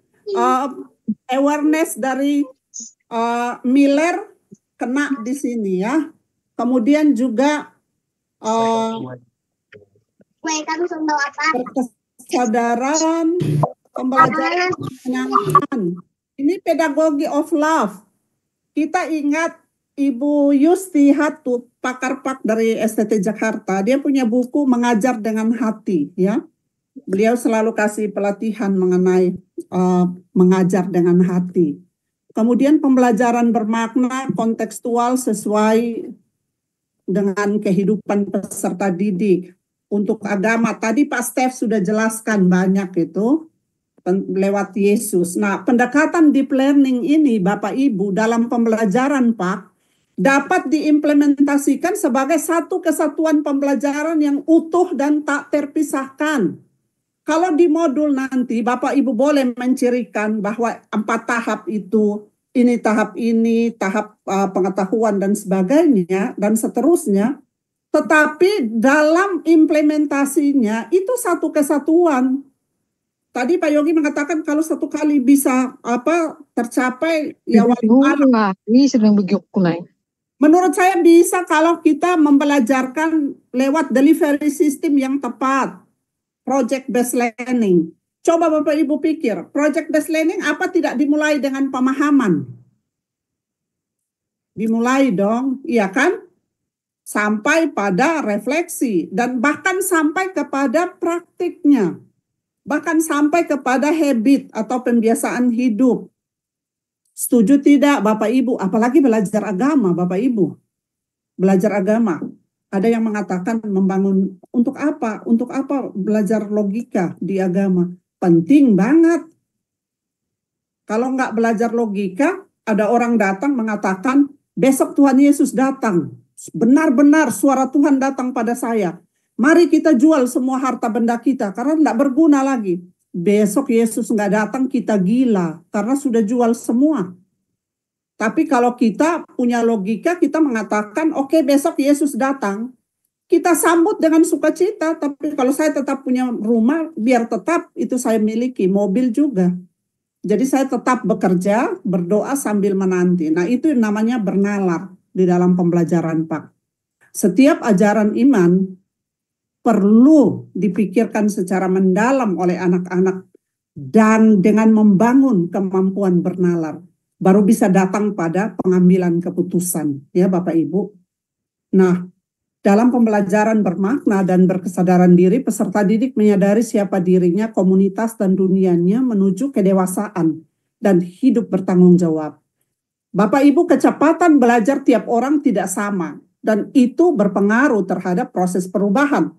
awareness dari Miller kena di sini ya. Kemudian juga kesadaran, pembelajaran penyenangan. Ini pedagogi of love. Kita ingat Ibu Yusti Hatut, pakar PAK dari STT Jakarta. Dia punya buku Mengajar dengan Hati ya. Beliau selalu kasih pelatihan mengenai mengajar dengan hati. Kemudian pembelajaran bermakna kontekstual sesuai dengan kehidupan peserta didik. Untuk agama, tadi Pak Steph sudah jelaskan banyak itu lewat Yesus. Nah, pendekatan deep learning ini Bapak Ibu dalam pembelajaran Pak dapat diimplementasikan sebagai satu kesatuan pembelajaran yang utuh dan tak terpisahkan. Kalau di modul nanti Bapak Ibu boleh mencirikan bahwa 4 tahap itu, ini tahap pengetahuan dan sebagainya dan seterusnya, tetapi dalam implementasinya itu satu kesatuan. Tadi Pak Yogi mengatakan kalau satu kali bisa tercapai ya menurut saya bisa kalau kita membelajarkan lewat delivery system yang tepat. Project based learning. Coba Bapak Ibu pikir, project based learning apa tidak dimulai dengan pemahaman? Dimulai dong, iya kan? Sampai pada refleksi dan bahkan sampai kepada praktiknya. Bahkan sampai kepada habit atau pembiasaan hidup. Setuju tidak Bapak Ibu? Apalagi belajar agama Bapak Ibu. Belajar agama. Ada yang mengatakan membangun untuk apa? Untuk apa belajar logika di agama? Penting banget. Kalau nggak belajar logika, ada orang datang mengatakan, besok Tuhan Yesus datang. Benar-benar suara Tuhan datang pada saya. Mari kita jual semua harta benda kita, karena nggak berguna lagi. Besok Yesus nggak datang, kita gila, karena sudah jual semua. Tapi kalau kita punya logika, kita mengatakan, oke, besok Yesus datang, kita sambut dengan sukacita. Tapi kalau saya tetap punya rumah, biar tetap itu saya miliki, mobil juga. Jadi saya tetap bekerja, berdoa sambil menanti. Nah itu namanya bernalar di dalam pembelajaran Pak. Setiap ajaran iman perlu dipikirkan secara mendalam oleh anak-anak dan dengan membangun kemampuan bernalar baru bisa datang pada pengambilan keputusan, ya Bapak Ibu. Nah, dalam pembelajaran bermakna dan berkesadaran diri, peserta didik menyadari siapa dirinya, komunitas dan dunianya menuju kedewasaan dan hidup bertanggung jawab. Bapak Ibu, kecepatan belajar tiap orang tidak sama dan itu berpengaruh terhadap proses perubahan.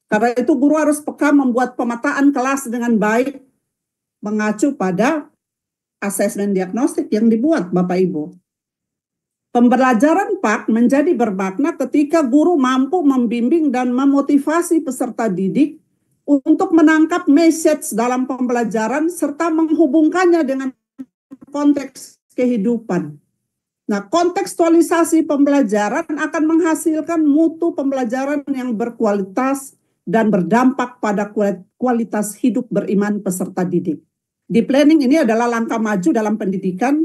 Karena itu guru harus peka membuat pemetaan kelas dengan baik, mengacu pada asesmen diagnostik yang dibuat Bapak Ibu. Pembelajaran PAK menjadi bermakna ketika guru mampu membimbing dan memotivasi peserta didik untuk menangkap message dalam pembelajaran serta menghubungkannya dengan konteks kehidupan. Nah, kontekstualisasi pembelajaran akan menghasilkan mutu pembelajaran yang berkualitas dan berdampak pada kualitas hidup beriman peserta didik. Deep learning ini adalah langkah maju dalam pendidikan,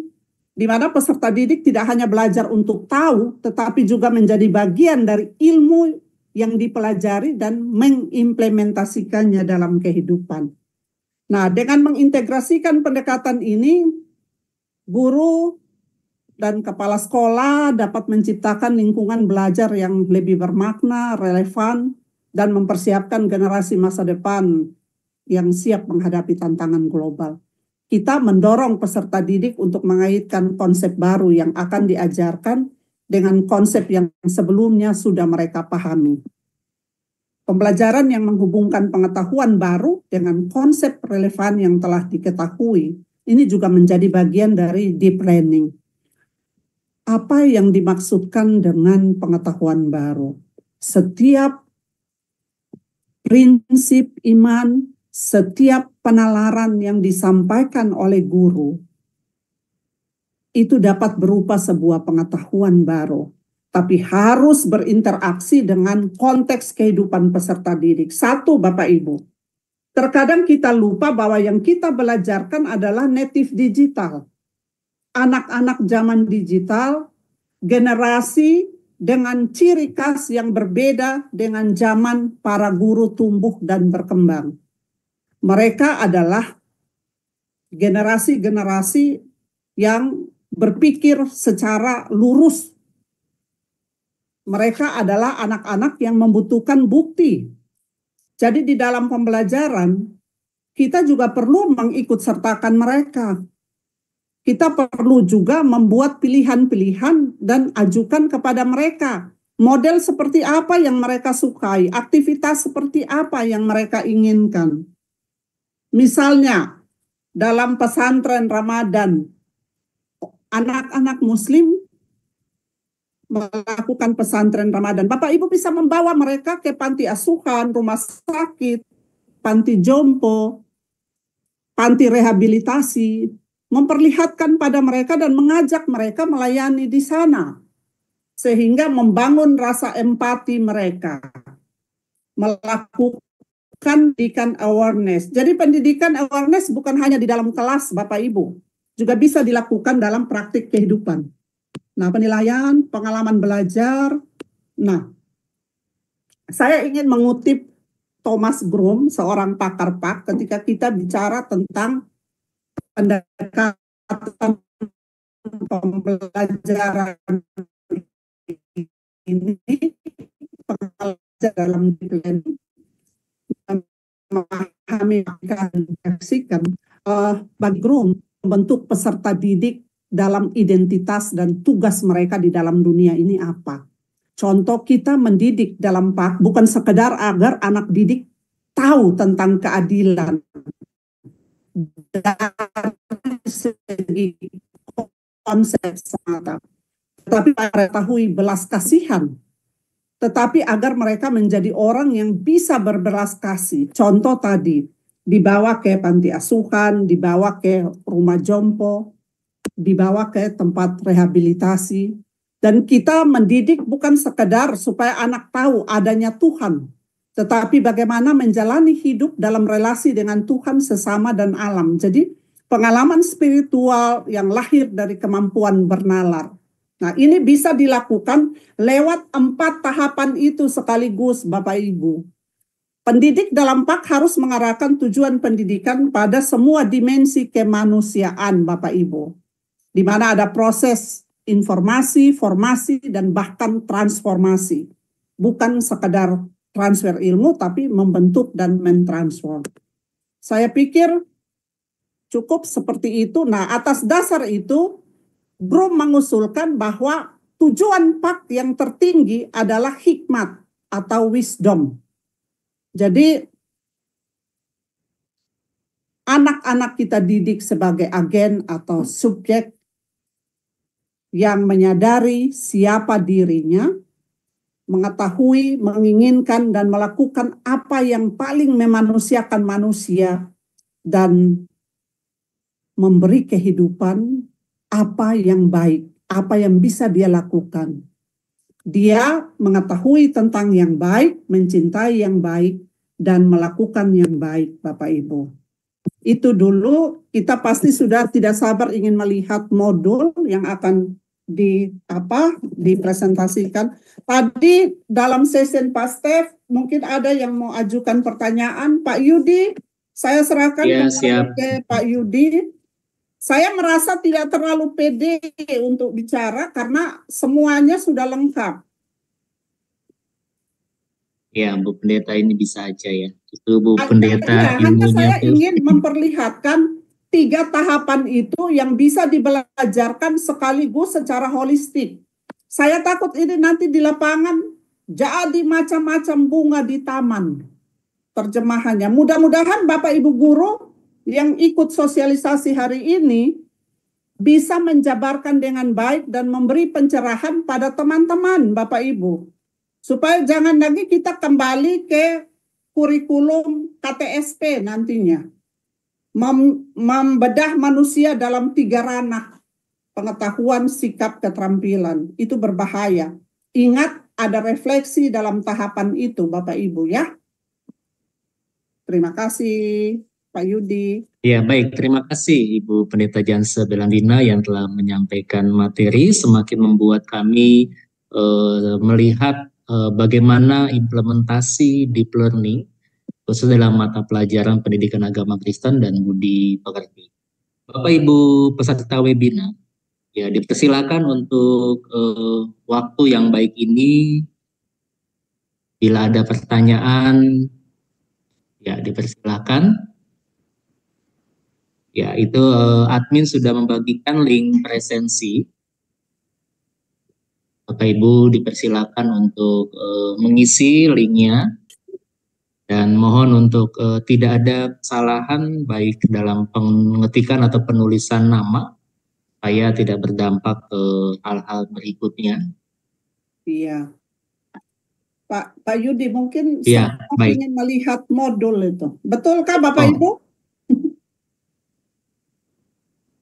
di mana peserta didik tidak hanya belajar untuk tahu, tetapi juga menjadi bagian dari ilmu yang dipelajari dan mengimplementasikannya dalam kehidupan. Nah, dengan mengintegrasikan pendekatan ini, guru dan kepala sekolah dapat menciptakan lingkungan belajar yang lebih bermakna, relevan, dan mempersiapkan generasi masa depan yang siap menghadapi tantangan global. Kita mendorong peserta didik untuk mengaitkan konsep baru yang akan diajarkan dengan konsep yang sebelumnya sudah mereka pahami. Pembelajaran yang menghubungkan pengetahuan baru dengan konsep relevan yang telah diketahui, ini juga menjadi bagian dari deep learning. Apa yang dimaksudkan dengan pengetahuan baru? Setiap prinsip iman, setiap penalaran yang disampaikan oleh guru itu dapat berupa sebuah pengetahuan baru, tapi harus berinteraksi dengan konteks kehidupan peserta didik. Satu, Bapak Ibu, terkadang kita lupa bahwa yang kita belajarkan adalah native digital. Anak-anak zaman digital, generasi dengan ciri khas yang berbeda dengan zaman para guru tumbuh dan berkembang. Mereka adalah generasi-generasi yang berpikir secara lurus. Mereka adalah anak-anak yang membutuhkan bukti. Jadi di dalam pembelajaran, kita juga perlu mengikutsertakan mereka. Kita perlu juga membuat pilihan-pilihan dan ajukan kepada mereka. Model seperti apa yang mereka sukai, aktivitas seperti apa yang mereka inginkan. Misalnya, dalam pesantren Ramadan, anak-anak Muslim melakukan pesantren Ramadan. Bapak Ibu bisa membawa mereka ke panti asuhan, rumah sakit, panti jompo, panti rehabilitasi, memperlihatkan pada mereka dan mengajak mereka melayani di sana, sehingga membangun rasa empati mereka, melakukan pendidikan awareness. Jadi pendidikan awareness bukan hanya di dalam kelas Bapak Ibu, juga bisa dilakukan dalam praktik kehidupan. Nah, penilaian, pengalaman belajar. Nah, saya ingin mengutip Thomas Broom, seorang pakar PAK, ketika kita bicara tentang pendekatan pembelajaran ini, pembelajaran dalam deep memahami dan menyaksikan bagi guru membentuk peserta didik dalam identitas dan tugas mereka di dalam dunia ini apa. Contoh, kita mendidik dalam PAK bukan sekedar agar anak didik tahu tentang keadilan dari segi konsep semata, tetapi mengetahui belas kasihan, tetapi agar mereka menjadi orang yang bisa berbelas kasih. Contoh tadi, dibawa ke panti asuhan, dibawa ke rumah jompo, dibawa ke tempat rehabilitasi. Dan kita mendidik bukan sekedar supaya anak tahu adanya Tuhan, tetapi bagaimana menjalani hidup dalam relasi dengan Tuhan, sesama, dan alam. Jadi pengalaman spiritual yang lahir dari kemampuan bernalar. Nah, ini bisa dilakukan lewat 4 tahapan itu sekaligus, Bapak Ibu. Pendidik dalam PAK harus mengarahkan tujuan pendidikan pada semua dimensi kemanusiaan, Bapak Ibu, di mana ada proses informasi, formasi, dan bahkan transformasi. Bukan sekadar transfer ilmu, tapi membentuk dan mentransform. Saya pikir cukup seperti itu. Nah, atas dasar itu, Bro mengusulkan bahwa tujuan PAK yang tertinggi adalah hikmat atau wisdom. Jadi, anak-anak kita didik sebagai agen atau subjek yang menyadari siapa dirinya, mengetahui, menginginkan, dan melakukan apa yang paling memanusiakan manusia, dan memberi kehidupan apa yang baik, apa yang bisa dia lakukan. Dia mengetahui tentang yang baik, mencintai yang baik, dan melakukan yang baik, Bapak Ibu. Itu dulu, kita pasti sudah tidak sabar ingin melihat modul yang akan dipresentasikan. Tadi dalam sesi Pastef, mungkin ada yang mau ajukan pertanyaan. Pak Yudi, saya serahkan ke Pak Yudi. Saya merasa tidak terlalu pede untuk bicara karena semuanya sudah lengkap. Ya, Bu Pendeta ini bisa aja ya. Itu Bu Pendeta hanya saya ingin memperlihatkan 3 tahapan itu yang bisa dibelajarkan sekaligus secara holistik. Saya takut ini nanti di lapangan jadi macam-macam bunga di taman. Terjemahannya. Mudah-mudahan Bapak Ibu guru yang ikut sosialisasi hari ini bisa menjabarkan dengan baik dan memberi pencerahan pada teman-teman Bapak Ibu. Supaya jangan lagi kita kembali ke kurikulum KTSP nantinya. Membedah manusia dalam 3 ranah. Pengetahuan, sikap, keterampilan. Itu berbahaya. Ingat ada refleksi dalam tahapan itu Bapak Ibu ya. Terima kasih Pak Yudi. Ya baik, terima kasih Ibu Pendeta Janse Belandina yang telah menyampaikan materi, semakin membuat kami melihat bagaimana implementasi deep learning khusus dalam mata pelajaran pendidikan agama Kristen dan budi pekerti. Bapak Ibu peserta webinar, ya dipersilakan untuk waktu yang baik ini. Bila ada pertanyaan, ya dipersilakan. Ya itu admin sudah membagikan link presensi. Bapak Ibu dipersilakan untuk mengisi linknya dan mohon untuk tidak ada kesalahan baik dalam pengetikan atau penulisan nama supaya tidak berdampak ke hal-hal berikutnya. Iya, Pak Yudi mungkin ya, saya ingin melihat modul itu. Betulkah Bapak Ibu?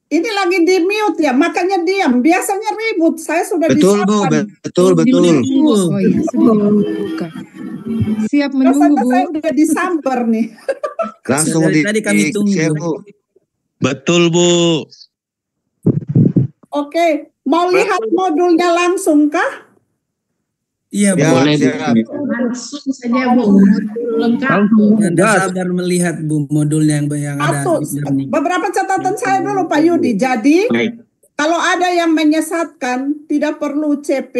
Ini lagi di mute ya, makanya diam. Biasanya ribut. Saya sudah betul Bu, betul. Oh iya, sudah dibuka. Siap menunggu Bu. Saya sudah disamper nih. Langsung tadi kami tunggu. Share, Bu. Betul Bu. Oke, mau lihat modulnya langsung kah? Iya Bu. Boleh langsung saja Bu. Lengkap. Tidak sabar melihat Bu modulnya yang ada. Beberapa catatan saya dulu Pak Yudi. Jadi kalau ada yang menyesatkan tidak perlu CP,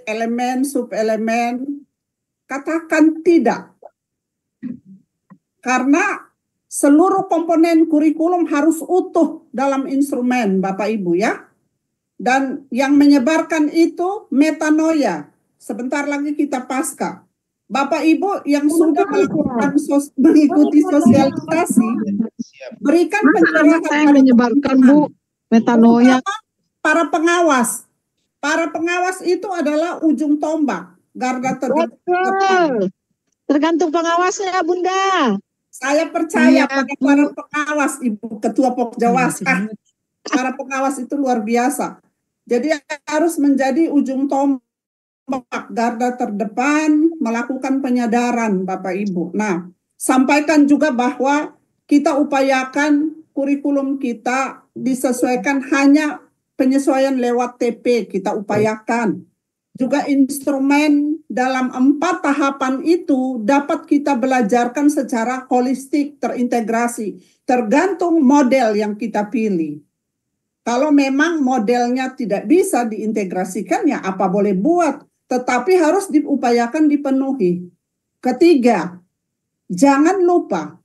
elemen, subelemen, katakan tidak. Karena seluruh komponen kurikulum harus utuh dalam instrumen Bapak Ibu ya. Dan yang menyebarkan itu metanoia. Sebentar lagi kita pasca. Bapak Ibu yang sudah melakukan mengikuti sosialisasi, berikan pencerahan saya menyebarkan Bu metanoia. Para pengawas. Para pengawas itu adalah ujung tombak, garda terdepan. Tergantung pengawasnya Bunda. Saya percaya pada para pengawas Ibu Ketua Pokjawasa. Para pengawas itu luar biasa. Jadi harus menjadi ujung tombak, garda terdepan, melakukan penyadaran Bapak Ibu. Nah, sampaikan juga bahwa kita upayakan kurikulum kita disesuaikan hanya penyesuaian lewat TP, kita upayakan. juga instrumen dalam 4 tahapan itu dapat kita belajarkan secara holistik, terintegrasi, tergantung model yang kita pilih. Kalau memang modelnya tidak bisa diintegrasikan, ya apa boleh buat, tetapi harus diupayakan dipenuhi. Ketiga, jangan lupa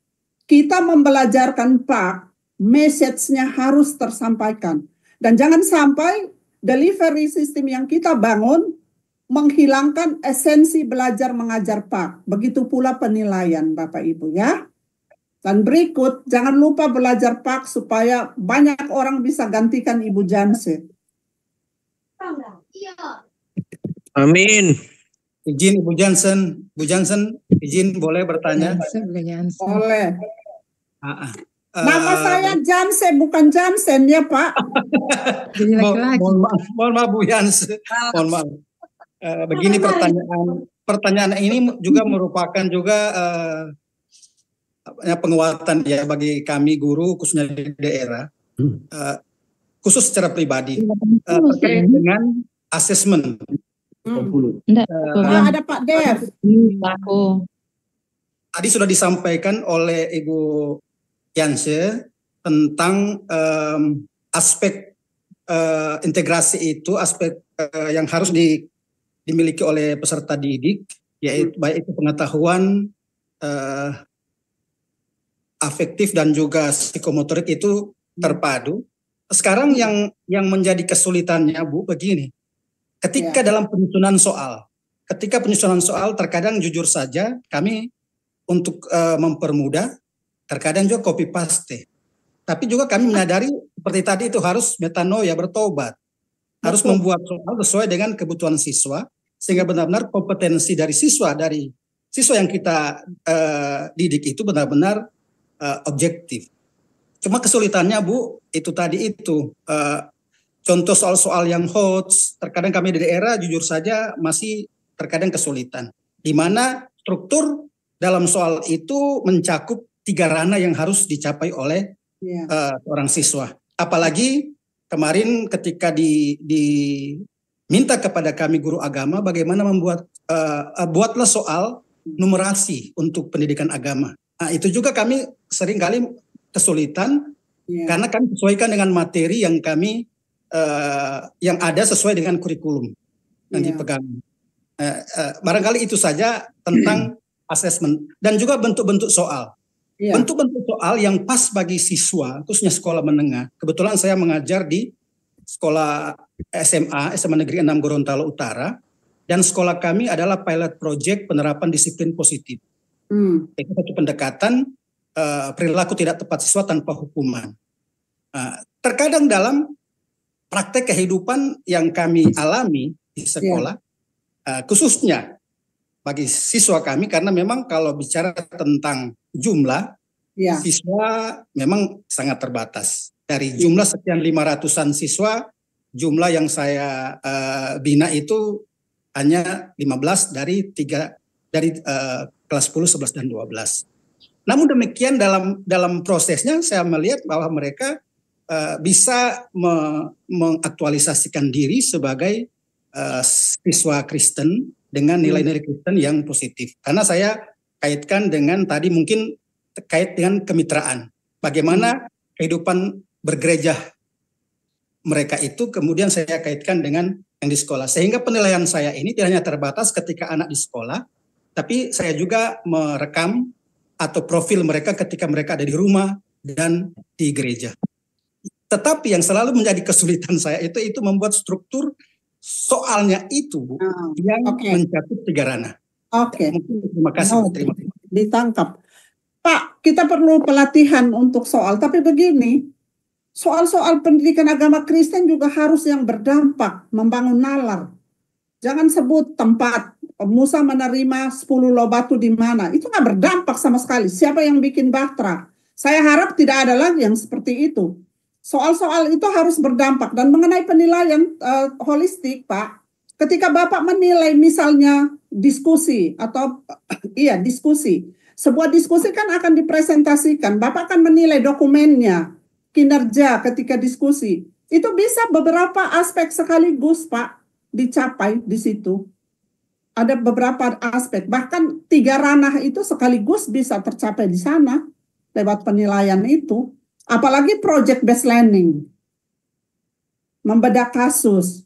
kita membelajarkan PAK, message-nya harus tersampaikan. Dan jangan sampai delivery system yang kita bangun menghilangkan esensi belajar mengajar PAK. Begitu pula penilaian Bapak Ibu ya. Dan berikut, jangan lupa belajar PAK supaya banyak orang bisa gantikan Ibu Jansen. Amin. Izin Ibu Jansen, izin boleh bertanya? Boleh. Nama Eh, saya Jansen, bukan Jansen ya Pak. mohon maaf Bu Yans, mohon maaf. Begini pertanyaan ini juga merupakan juga penguatan ya bagi kami guru khususnya di daerah, khusus secara pribadi terkait dengan asesmen. Ada Pak Dev. Tadi sudah disampaikan oleh Ibu Yanse tentang aspek integrasi itu, aspek yang harus dimiliki oleh peserta didik, yaitu baik itu pengetahuan, afektif dan juga psikomotorik itu terpadu. Sekarang yang menjadi kesulitannya Bu begini, ketika dalam penyusunan soal, terkadang jujur saja kami untuk mempermudah, terkadang juga copy paste. Tapi juga kami menyadari seperti tadi itu harus metanoia, bertobat. Harus membuat soal sesuai dengan kebutuhan siswa, sehingga benar-benar kompetensi dari siswa yang kita didik itu benar-benar objektif. Cuma kesulitannya Bu, itu tadi itu contoh soal-soal yang hot, terkadang kami di daerah jujur saja masih terkadang kesulitan. Di mana struktur dalam soal itu mencakup 3 ranah yang harus dicapai oleh seorang siswa. Apalagi kemarin ketika diminta kepada kami guru agama bagaimana membuat buatlah soal numerasi untuk pendidikan agama. Nah, itu juga kami seringkali kesulitan karena kami sesuaikan dengan materi yang kami yang ada sesuai dengan kurikulum yang dipegang. Barangkali itu saja tentang asesmen dan juga bentuk-bentuk soal. Bentuk-bentuk soal yang pas bagi siswa, khususnya sekolah menengah. Kebetulan saya mengajar di sekolah SMA Negeri 6 Gorontalo Utara, dan sekolah kami adalah pilot project penerapan disiplin positif. Itu satu pendekatan perilaku tidak tepat siswa tanpa hukuman. Terkadang dalam praktek kehidupan yang kami alami di sekolah, khususnya bagi siswa kami, karena memang kalau bicara tentang jumlah, siswa memang sangat terbatas. Dari jumlah sekian 500-an siswa, jumlah yang saya bina itu hanya 15 dari kelas 10, 11, dan 12. Namun demikian dalam prosesnya saya melihat bahwa mereka bisa mengaktualisasikan diri sebagai siswa Kristen dengan nilai-nilai Kristen yang positif. Karena saya kaitkan dengan tadi mungkin terkait dengan kemitraan. Bagaimana kehidupan bergereja mereka itu kemudian saya kaitkan dengan yang di sekolah. Sehingga penilaian saya ini tidak hanya terbatas ketika anak di sekolah, tapi saya juga merekam atau profil mereka ketika mereka ada di rumah dan di gereja. Tetapi yang selalu menjadi kesulitan saya itu membuat struktur soalnya itu yang mencakup 3 ranah. Terima kasih. Terima kasih. Ditangkap. Pak, kita perlu pelatihan untuk soal, tapi begini, soal-soal pendidikan agama Kristen juga harus yang berdampak, membangun nalar. Jangan sebut tempat, Musa menerima 10 loh batu di mana, itu nggak berdampak sama sekali. Siapa yang bikin Batra? Saya harap tidak ada lagi yang seperti itu. Soal-soal itu harus berdampak. Dan mengenai penilaian holistik, Pak, ketika Bapak menilai misalnya diskusi atau diskusi, sebuah diskusi kan akan dipresentasikan, Bapak akan menilai dokumennya, kinerja ketika diskusi. Itu bisa beberapa aspek sekaligus, Pak. dicapai di situ. Ada beberapa aspek, bahkan 3 ranah itu sekaligus bisa tercapai di sana lewat penilaian itu. Apalagi project based learning, membedah kasus,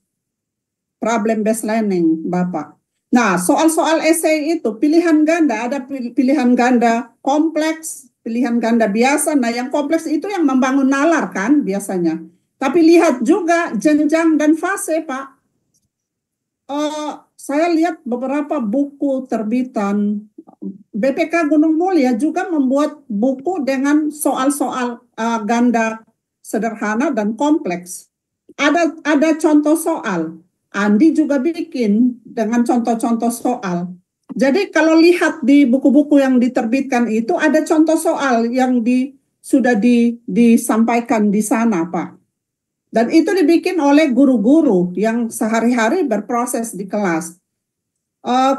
problem based learning, Bapak. Nah, soal-soal esai itu pilihan ganda, ada pilihan ganda kompleks, pilihan ganda biasa. Nah, yang kompleks itu yang membangun nalar kan biasanya. Tapi lihat juga jenjang dan fase, Pak. Saya lihat beberapa buku terbitan BPK Gunung Mulia juga membuat buku dengan soal-soal ganda sederhana dan kompleks. Ada contoh soal. Andi juga bikin dengan contoh-contoh soal. Jadi kalau lihat di buku-buku yang diterbitkan itu ada contoh soal yang sudah disampaikan di sana, Pak. Dan itu dibikin oleh guru-guru yang sehari-hari berproses di kelas.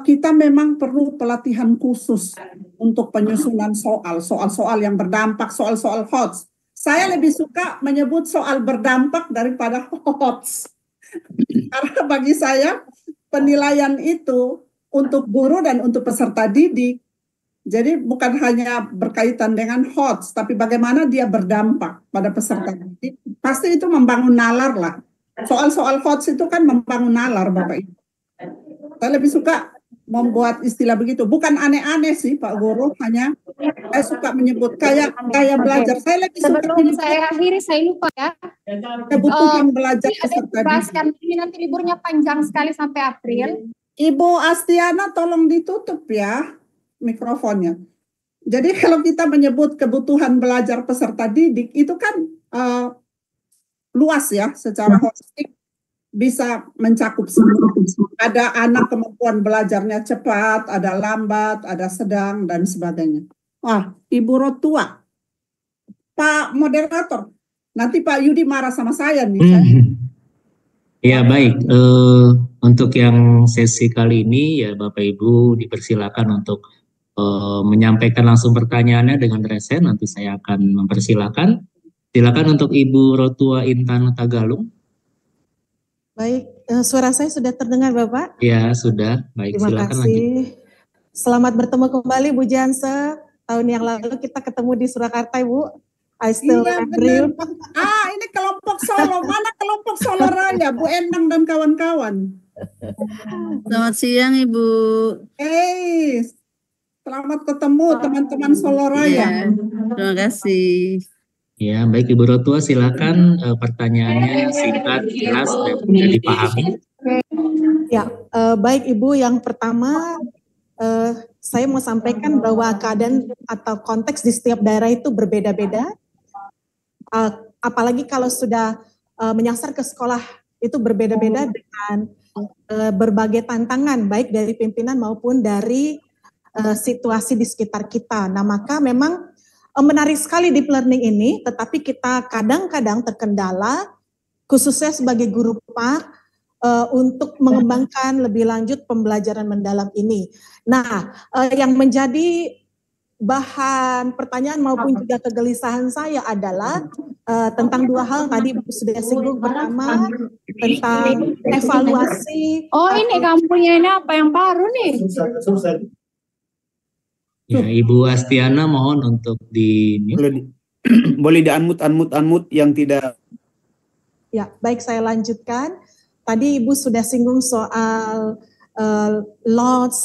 Kita memang perlu pelatihan khusus untuk penyusunan soal-soal yang berdampak, soal-soal HOTS. Saya lebih suka menyebut soal berdampak daripada HOTS. Karena bagi saya penilaian itu untuk guru dan untuk peserta didik. Jadi bukan hanya berkaitan dengan HOTS, tapi bagaimana dia berdampak pada peserta didik. Pasti itu membangun nalar lah. Soal-soal HOTS itu kan membangun nalar, Bapak Ibu. Saya lebih suka membuat istilah begitu. Bukan aneh-aneh sih, Pak Guru. Hanya saya suka menyebut kayak belajar. Saya lebih suka sebelum saya akhiri, saya lupa ya. Kebutuhan belajar peserta didik. Ini nanti liburnya panjang sekali sampai April. Ibu Astiana tolong ditutup ya mikrofonnya. Jadi kalau kita menyebut kebutuhan belajar peserta didik itu kan luas ya, secara holistik bisa mencakup semua. Ada anak kemampuan belajarnya cepat, ada lambat, ada sedang dan sebagainya. Ibu Rotua, Pak Moderator, nanti Pak Yudi marah sama saya nih. Ya baik, untuk yang sesi kali ini ya Bapak Ibu dipersilakan untuk menyampaikan langsung pertanyaannya dengan resen. Nanti saya akan mempersilakan. Silakan untuk Ibu Rotua Intan Tagalung. Baik, suara saya sudah terdengar Bapak? Ya sudah, baik. Terima silakan kasih. lanjut. Selamat bertemu kembali Bu Janse. Tahun yang lalu kita ketemu di Surakarta Ibu. I still remember you. Ini kelompok Solo. Mana kelompok Solo Raya, Bu Endang dan kawan-kawan? Selamat siang Ibu. Selamat ketemu teman-teman Solo Raya. Terima kasih. Ya, baik Ibu Rotua, silakan pertanyaannya singkat, jelas, dan mudah dipahami. Ya, baik Ibu. Yang pertama, saya mau sampaikan bahwa keadaan atau konteks di setiap daerah itu berbeda-beda. Apalagi kalau sudah menyasar ke sekolah itu berbeda-beda dengan berbagai tantangan, baik dari pimpinan maupun dari situasi di sekitar kita. Nah, maka memang menarik sekali deep learning ini, tetapi kita kadang-kadang terkendala, khususnya sebagai guru PAK, untuk mengembangkan lebih lanjut pembelajaran mendalam ini. Nah, yang menjadi bahan pertanyaan maupun juga kegelisahan saya adalah tentang 2 hal tadi Bu sudah singgung. Pertama, tentang evaluasi. Ini kampungnya ini apa yang baru nih? Ya, Ibu Astiana mohon untuk boleh di-unmute yang tidak. Ya, baik, saya lanjutkan. Tadi Ibu sudah singgung soal lots,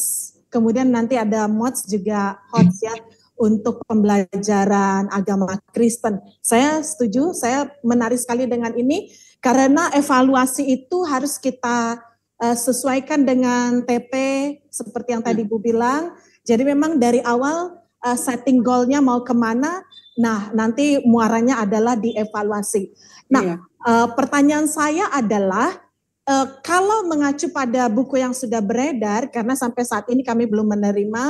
kemudian nanti ada mods juga HOTS ya untuk pembelajaran agama Kristen. Saya setuju, saya menarik sekali dengan ini karena evaluasi itu harus kita sesuaikan dengan TP seperti yang tadi Ibu bilang. Jadi memang dari awal setting goal-nya mau kemana, nah nanti muaranya adalah dievaluasi. Nah, pertanyaan saya adalah kalau mengacu pada buku yang sudah beredar, karena sampai saat ini kami belum menerima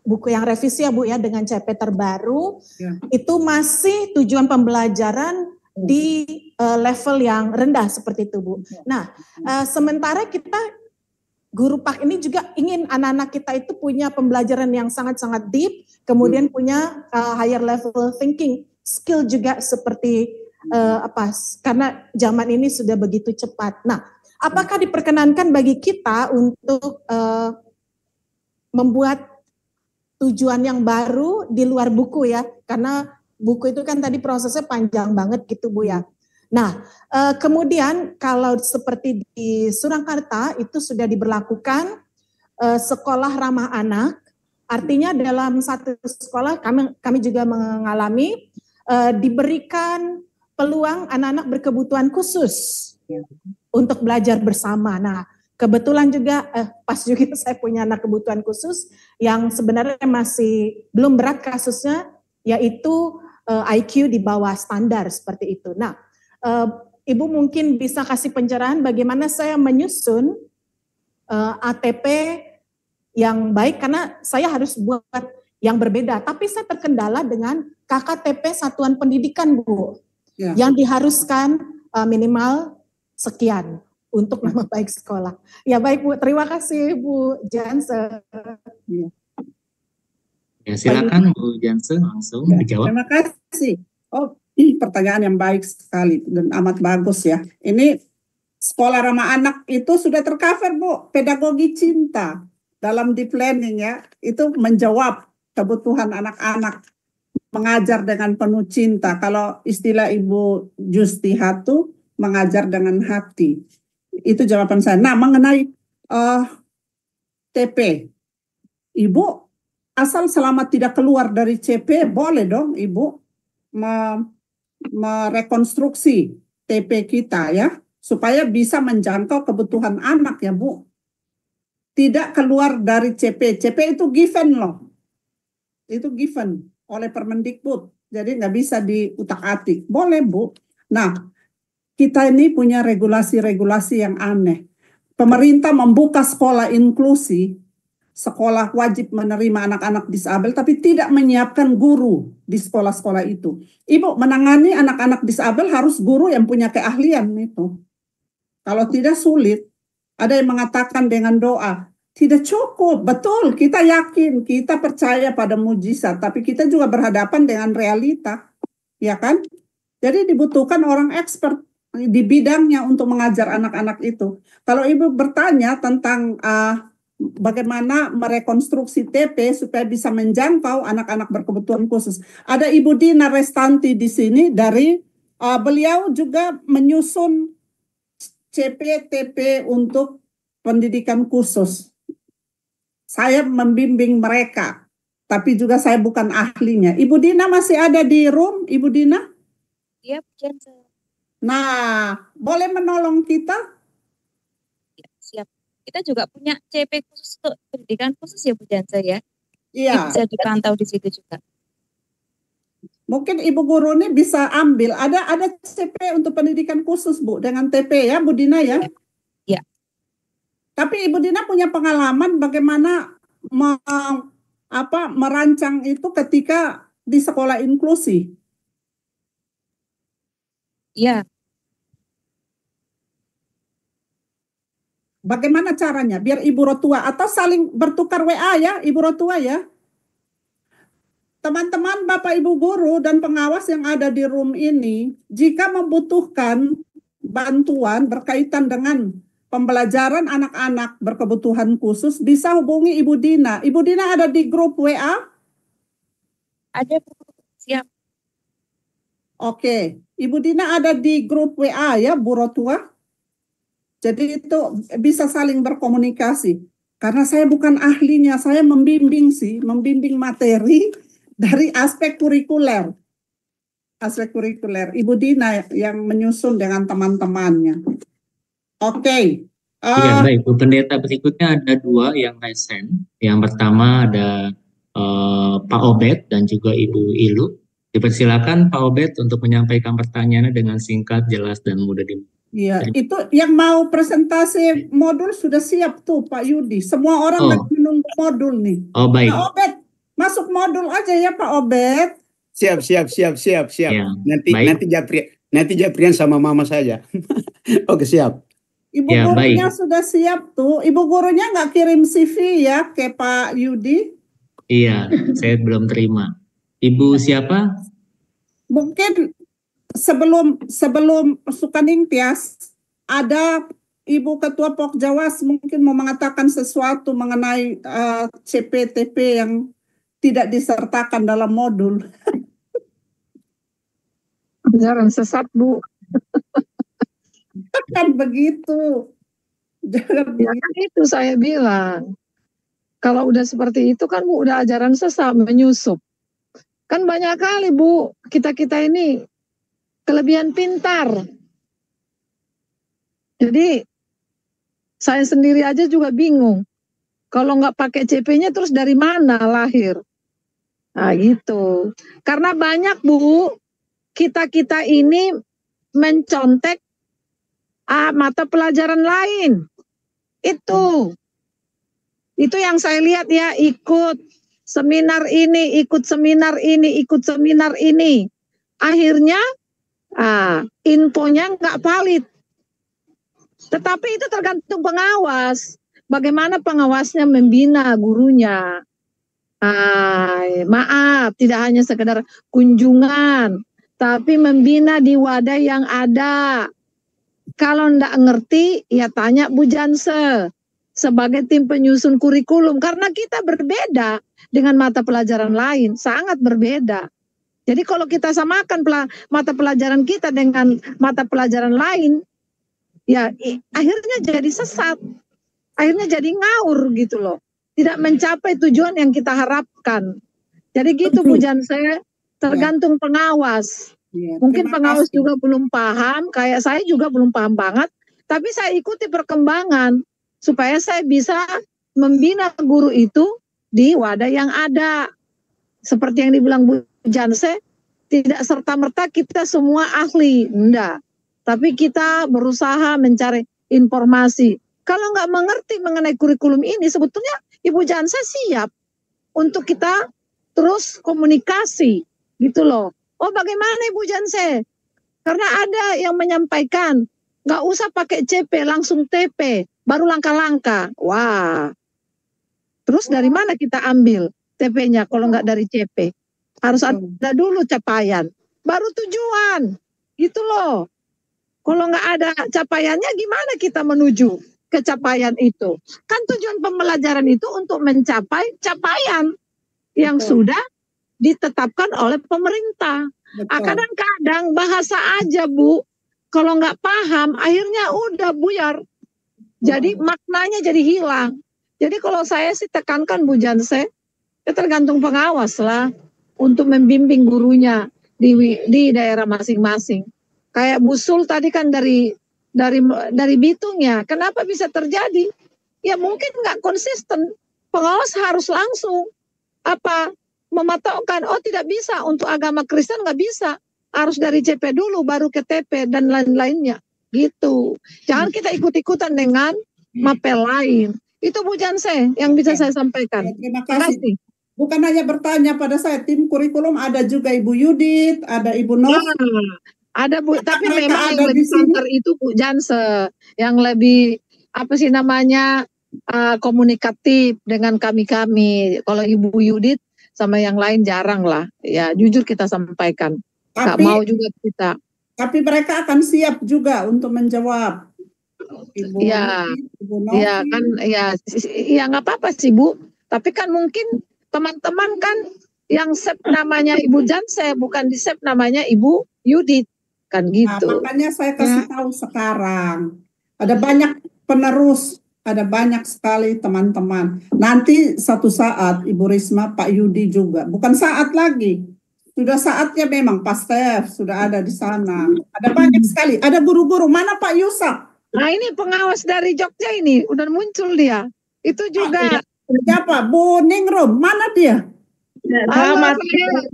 buku yang revisi ya Bu ya dengan CP terbaru, itu masih tujuan pembelajaran di level yang rendah seperti itu Bu. Nah, sementara kita guru PAK ini juga ingin anak-anak kita itu punya pembelajaran yang sangat-sangat deep, kemudian punya higher level thinking, skill juga seperti karena zaman ini sudah begitu cepat. Nah, apakah diperkenankan bagi kita untuk membuat tujuan yang baru di luar buku ya? Karena buku itu kan tadi prosesnya panjang banget gitu Bu ya. Nah, kemudian kalau seperti di Surakarta itu sudah diberlakukan sekolah ramah anak, artinya dalam satu sekolah kami juga mengalami diberikan peluang anak-anak berkebutuhan khusus untuk belajar bersama. Nah, kebetulan juga pas juga saya punya anak kebutuhan khusus yang sebenarnya masih belum berat kasusnya, yaitu IQ di bawah standar seperti itu. Nah, Ibu mungkin bisa kasih pencerahan bagaimana saya menyusun ATP yang baik, karena saya harus buat yang berbeda. Tapi saya terkendala dengan KKTP Satuan Pendidikan, Bu, yang diharuskan minimal sekian untuk nama baik sekolah. Ya baik Bu, terima kasih Bu Jansen. Ya, silakan Bu Jansen langsung dijawab. Terima kasih. Oh, pertanyaan yang baik sekali dan amat bagus ya. Ini sekolah ramah anak itu sudah tercover Bu, pedagogi cinta dalam deep learning ya. Itu menjawab kebutuhan anak-anak, mengajar dengan penuh cinta. Kalau istilah Ibu Justi Hatu, mengajar dengan hati. Itu jawaban saya. Nah, mengenai TP, Ibu asal selama tidak keluar dari CP, boleh dong Ibu merekonstruksi TP kita ya, supaya bisa menjangkau kebutuhan anak ya Bu. Tidak keluar dari CP. CP itu given loh. Itu given oleh Permendikbud. Jadi nggak bisa diutak-atik. Boleh Bu. Nah, kita ini punya regulasi-regulasi yang aneh. Pemerintah membuka sekolah inklusi, sekolah wajib menerima anak-anak disabel, tapi tidak menyiapkan guru di sekolah-sekolah itu. Ibu, menangani anak-anak disabel harus guru yang punya keahlian itu. Kalau tidak sulit. Ada yang mengatakan dengan doa, tidak cukup. Betul, kita yakin, kita percaya pada mujizat, tapi kita juga berhadapan dengan realita. Ya kan? Jadi dibutuhkan orang expert di bidangnya untuk mengajar anak-anak itu. Kalau Ibu bertanya tentang bagaimana merekonstruksi TP supaya bisa menjangkau anak-anak berkebutuhan khusus. Ada Ibu Dina Restanti di sini dari beliau juga menyusun CP-TP untuk pendidikan khusus. Saya membimbing mereka, tapi juga saya bukan ahlinya. Ibu Dina masih ada di room, Ibu Dina? Iya, Bu. Nah, boleh menolong kita? Ya, siap. Kita juga punya CP khusus untuk pendidikan khusus ya Bu Jansen ya. Iya. Bisa dipantau di situ juga. Mungkin Ibu Guru ini bisa ambil. Ada CP untuk pendidikan khusus Bu dengan TP ya Bu Dina ya. Iya. Tapi Ibu Dina punya pengalaman bagaimana merancang itu ketika di sekolah inklusi. Iya. Bagaimana caranya? Biar Ibu Rotua atau saling bertukar WA ya, Ibu Rotua ya. Teman-teman, Bapak Ibu Guru dan pengawas yang ada di room ini, jika membutuhkan bantuan berkaitan dengan pembelajaran anak-anak berkebutuhan khusus, bisa hubungi Ibu Dina. Ibu Dina ada di grup WA? Ada, Bu. Siap. Oke, Ibu Dina ada di grup WA ya, Bu Rotua? Jadi itu bisa saling berkomunikasi. Karena saya bukan ahlinya, saya membimbing materi dari aspek kurikuler. Aspek kurikuler. Ibu Dina yang menyusun dengan teman-temannya. Oke. Iya, baik Bu Pendeta. Berikutnya ada dua yang resen. Yang pertama ada Pak Obed dan juga Ibu Ilu. Dipersilakan Pak Obed untuk menyampaikan pertanyaannya dengan singkat, jelas, dan mudah dimengerti. Iya, itu yang mau presentasi modul sudah siap tuh Pak Yudi. Semua orang lagi menunggu modul nih. Oh baik. Pak Obed, masuk modul aja ya Pak Obed. Siap. Ya, Nanti Japrian sama mama saja. Oke, siap. Ibu gurunya sudah siap tuh. Ibu gurunya nggak kirim CV ya ke Pak Yudi? Iya, saya belum terima. Ibu siapa? Mungkin sebelum Sukaningtyas, ada Ibu Ketua Pokjawas mungkin mau mengatakan sesuatu mengenai CPTP yang tidak disertakan dalam modul. Ajaran sesat, Bu. Kan begitu. Jangan Ya kan itu saya bilang. Kalau udah seperti itu kan Bu, udah ajaran sesat, menyusup. Kan banyak kali Bu, kita-kita ini kelebihan pintar. Jadi saya sendiri aja juga bingung. Kalau nggak pakai CP-nya terus dari mana lahir? Nah gitu. Karena banyak Bu, kita-kita ini mencontek mata pelajaran lain. Itu yang saya lihat ya, ikut seminar ini, ikut seminar ini, ikut seminar ini. Akhirnya infonya nggak valid. Tetapi itu tergantung pengawas. Bagaimana pengawasnya membina gurunya. Maaf, tidak hanya sekedar kunjungan, tapi membina di wadah yang ada. Kalau enggak ngerti, ya tanya Bu Janse sebagai tim penyusun kurikulum. Karena kita berbeda dengan mata pelajaran lain, sangat berbeda. Jadi kalau kita samakan mata pelajaran kita dengan mata pelajaran lain, ya akhirnya jadi sesat, akhirnya jadi ngawur gitu loh, tidak mencapai tujuan yang kita harapkan. Jadi gitu Bu Janse, tergantung pengawas. Mungkin pengawas juga belum paham, kayak saya juga belum paham banget, tapi saya ikuti perkembangan supaya saya bisa membina guru itu di wadah yang ada. Seperti yang dibilang Bu Janse, tidak serta-merta kita semua ahli, enggak. Tapi kita berusaha mencari informasi. Kalau nggak mengerti mengenai kurikulum ini, sebetulnya Ibu Janse siap untuk kita terus komunikasi, gitu loh. Oh bagaimana Ibu Janse? Karena ada yang menyampaikan, nggak usah pakai CP, langsung TP, baru langkah-langkah. Wah, terus dari mana kita ambil TP-nya kalau nggak dari CP? Harus ada dulu capaian, baru tujuan, gitu loh. Kalau nggak ada capaiannya, gimana kita menuju ke capaian itu? Kan tujuan pembelajaran itu untuk mencapai capaian yang sudah ditetapkan oleh pemerintah. Kadang-kadang bahasa aja Bu, kalau nggak paham, akhirnya udah buyar. Jadi maknanya jadi hilang. Jadi kalau saya sih tekankan Bu Janse, ya tergantung pengawas lah untuk membimbing gurunya di daerah masing-masing. Kayak Bu Sul tadi kan dari Bitung ya, kenapa bisa terjadi? Ya mungkin nggak konsisten. Pengawas harus langsung mematokkan, oh tidak bisa untuk agama Kristen, nggak bisa, harus dari CP dulu baru ke TP dan lain-lainnya gitu. Jangan kita ikut-ikutan dengan mapel lain. Itu Bu Janse yang bisa saya sampaikan. Terima kasih. Bukan hanya bertanya pada saya, tim kurikulum ada juga Ibu Yudit, ada Ibu Nov. Ada Bu, tapi memang yang lebih santer itu Bu Janse, yang lebih komunikatif dengan kami. Kalau Ibu Yudit sama yang lain jarang lah, ya jujur kita sampaikan. Nggak mau juga kita. Tapi mereka akan siap juga untuk menjawab. Ibu ya kan, ya nggak apa-apa sih Bu. Tapi kan mungkin teman-teman kan yang save namanya Ibu Janse, bukan di save namanya Ibu Yudit. Kan gitu. Nah, makanya saya kasih tahu sekarang. Ada banyak penerus, ada banyak sekali teman-teman. Nanti satu saat Ibu Risma, Pak Yudi juga. Bukan saat lagi. Sudah saatnya memang Pak Stef sudah ada di sana. Ada banyak sekali. Ada guru-guru. Mana Pak Yusuf? Nah ini pengawas dari Jogja ini. Udah muncul dia. Itu juga. Siapa? Bu Ningrum. Mana dia? Selamat siang.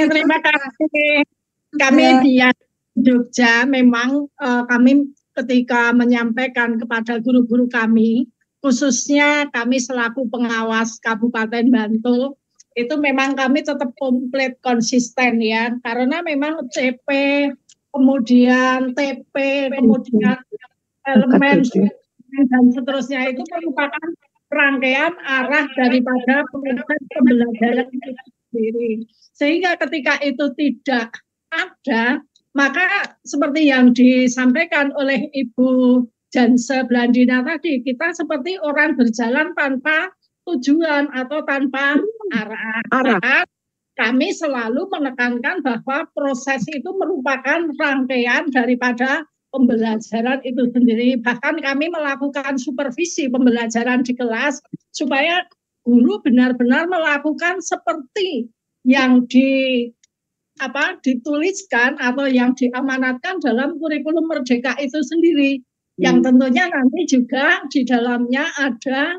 Terima kasih. Kami di Jogja memang kami ketika menyampaikan kepada guru-guru kami, khususnya kami selaku pengawas Kabupaten Bantul, itu memang kami tetap komplit konsisten ya, karena memang CP, kemudian TP, kemudian elemen dan seterusnya itu merupakan rangkaian arah daripada proses pembelajaran itu sendiri. Sehingga ketika itu tidak ada, maka seperti yang disampaikan oleh Ibu Janse Blandina tadi, kita seperti orang berjalan tanpa tujuan atau tanpa arah. Maka kami selalu menekankan bahwa proses itu merupakan rangkaian daripada pembelajaran itu sendiri. Bahkan kami melakukan supervisi pembelajaran di kelas supaya guru benar-benar melakukan seperti yang dituliskan atau yang diamanatkan dalam kurikulum Merdeka itu sendiri. Yang tentunya nanti juga di dalamnya ada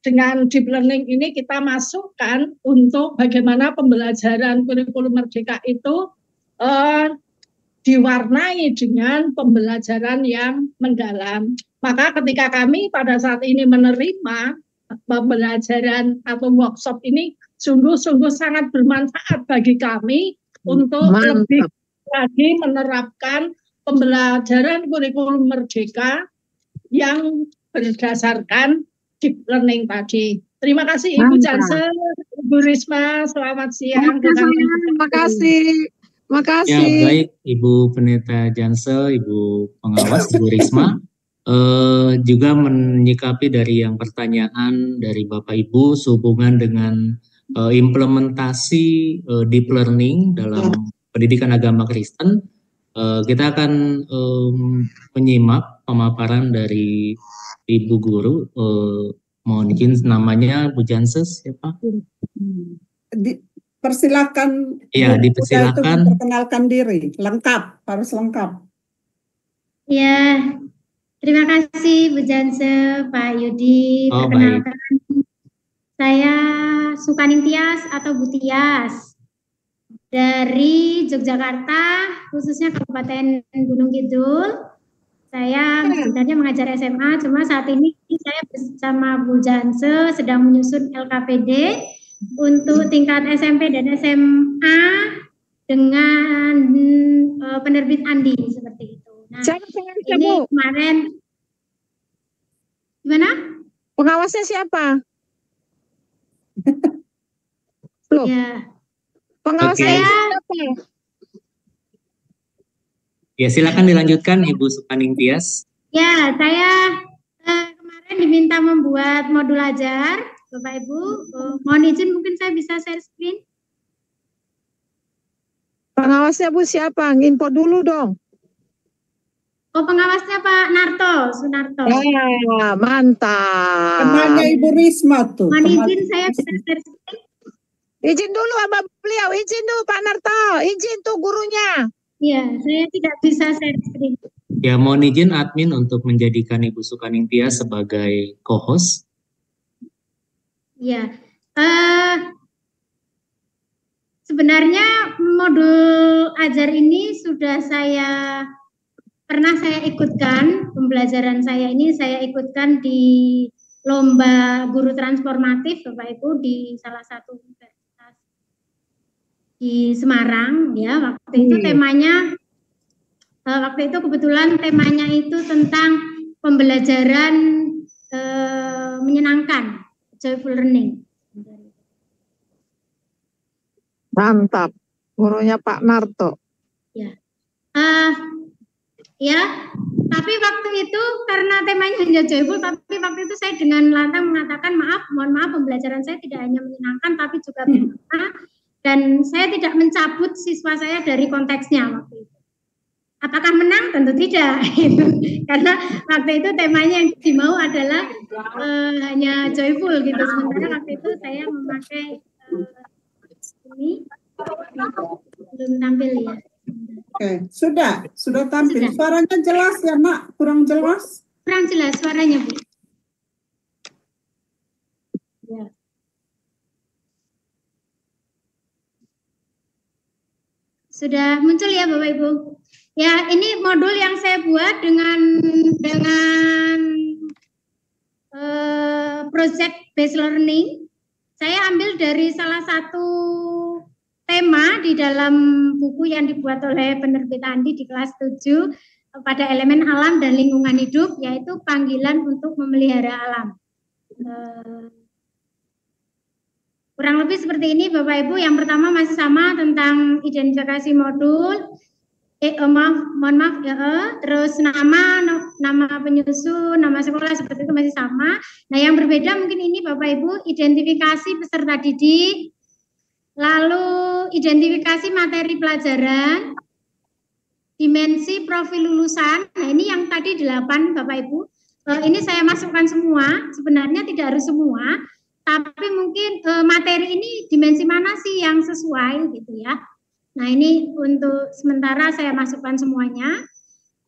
dengan deep learning ini kita masukkan untuk bagaimana pembelajaran kurikulum Merdeka itu diwarnai dengan pembelajaran yang mendalam. Maka ketika kami pada saat ini menerima pembelajaran atau workshop ini sungguh-sungguh sangat bermanfaat bagi kami untuk lebih lagi menerapkan pembelajaran kurikulum Merdeka yang berdasarkan deep learning tadi. Terima kasih Ibu Janse, Ibu Risma, selamat siang. Terima kasih. Makasih. Ya, baik Ibu Pendeta Janse, Ibu Pengawas, Ibu Risma. Juga menyikapi dari yang pertanyaan dari Bapak Ibu sehubungan dengan implementasi deep learning dalam pendidikan agama Kristen. Kita akan menyimak pemaparan dari Ibu Guru. Mohon izin namanya Bu Janse siapa? Persilakan. Ya, dipersilakan. Memperkenalkan diri, lengkap, harus lengkap. Ya, terima kasih Bu Janse, Pak Yudi. Perkenalkan, saya Sukaning Tias atau Bu Tias dari Yogyakarta, khususnya Kabupaten Gunung Kidul. Saya sebenarnya mengajar SMA, cuma saat ini saya bersama Bu Janse sedang menyusun LKPD untuk tingkat SMP dan SMA dengan penerbit Andi seperti itu. Nah, ini kemarin gimana? Pengawasnya siapa? Loh. Ya. Pengawasnya siapa? Ya, silakan dilanjutkan Ibu Sukaning Tias. Ya, saya kemarin diminta membuat modul ajar. Bapak Ibu, mohon izin mungkin saya bisa share screen. Pengawasnya Bu siapa? Info dulu dong. Oh, pengawasnya Pak Narto, Sunarto. Ya, mantap. Temannya Ibu Risma tuh. Mohon izin saya bisa share screen. Izin dulu sama beliau, izin dulu Pak Narto, izin tuh gurunya. Iya, saya tidak bisa share screen. Ya, mohon izin admin untuk menjadikan Ibu Sukaning Tias sebagai co-host. Ya, sebenarnya modul ajar ini sudah pernah saya ikutkan, pembelajaran saya ini saya ikutkan di lomba guru transformatif Bapak Ibu di salah satu universitas di Semarang ya. Waktu itu temanya, waktu itu kebetulan temanya itu tentang pembelajaran menyenangkan. Joyful learning. Mantap, gurunya Pak Narto. Ya, ya. Tapi waktu itu karena temanya hanya joyful, tapi waktu itu saya dengan lantang mengatakan mohon maaf, pembelajaran saya tidak hanya menyenangkan, tapi juga bermakna, dan saya tidak mencabut siswa saya dari konteksnya waktu itu. Apakah menang? Tentu tidak, karena waktu itu temanya yang dimau adalah hanya joyful gitu. Sementara waktu itu saya memakai ini belum tampil ya. Oke, sudah tampil. Suaranya jelas ya Nak? Kurang jelas? Kurang jelas suaranya Bu. Ya. Sudah muncul ya Bapak Ibu. Ya, ini modul yang saya buat dengan project based learning. Saya ambil dari salah satu tema di dalam buku yang dibuat oleh penerbit Andi di kelas 7 pada elemen alam dan lingkungan hidup, yaitu panggilan untuk memelihara alam. Kurang lebih seperti ini Bapak Ibu. Yang pertama masih sama tentang identifikasi modul. Mohon maaf ya. Terus nama penyusun, nama sekolah seperti itu masih sama. Nah, yang berbeda mungkin ini Bapak Ibu, identifikasi peserta didik, lalu identifikasi materi pelajaran, dimensi profil lulusan. Nah, ini yang tadi 8 Bapak Ibu. Ini saya masukkan semua, sebenarnya tidak harus semua, tapi mungkin materi ini dimensi mana sih yang sesuai gitu ya. Nah, ini untuk sementara saya masukkan semuanya.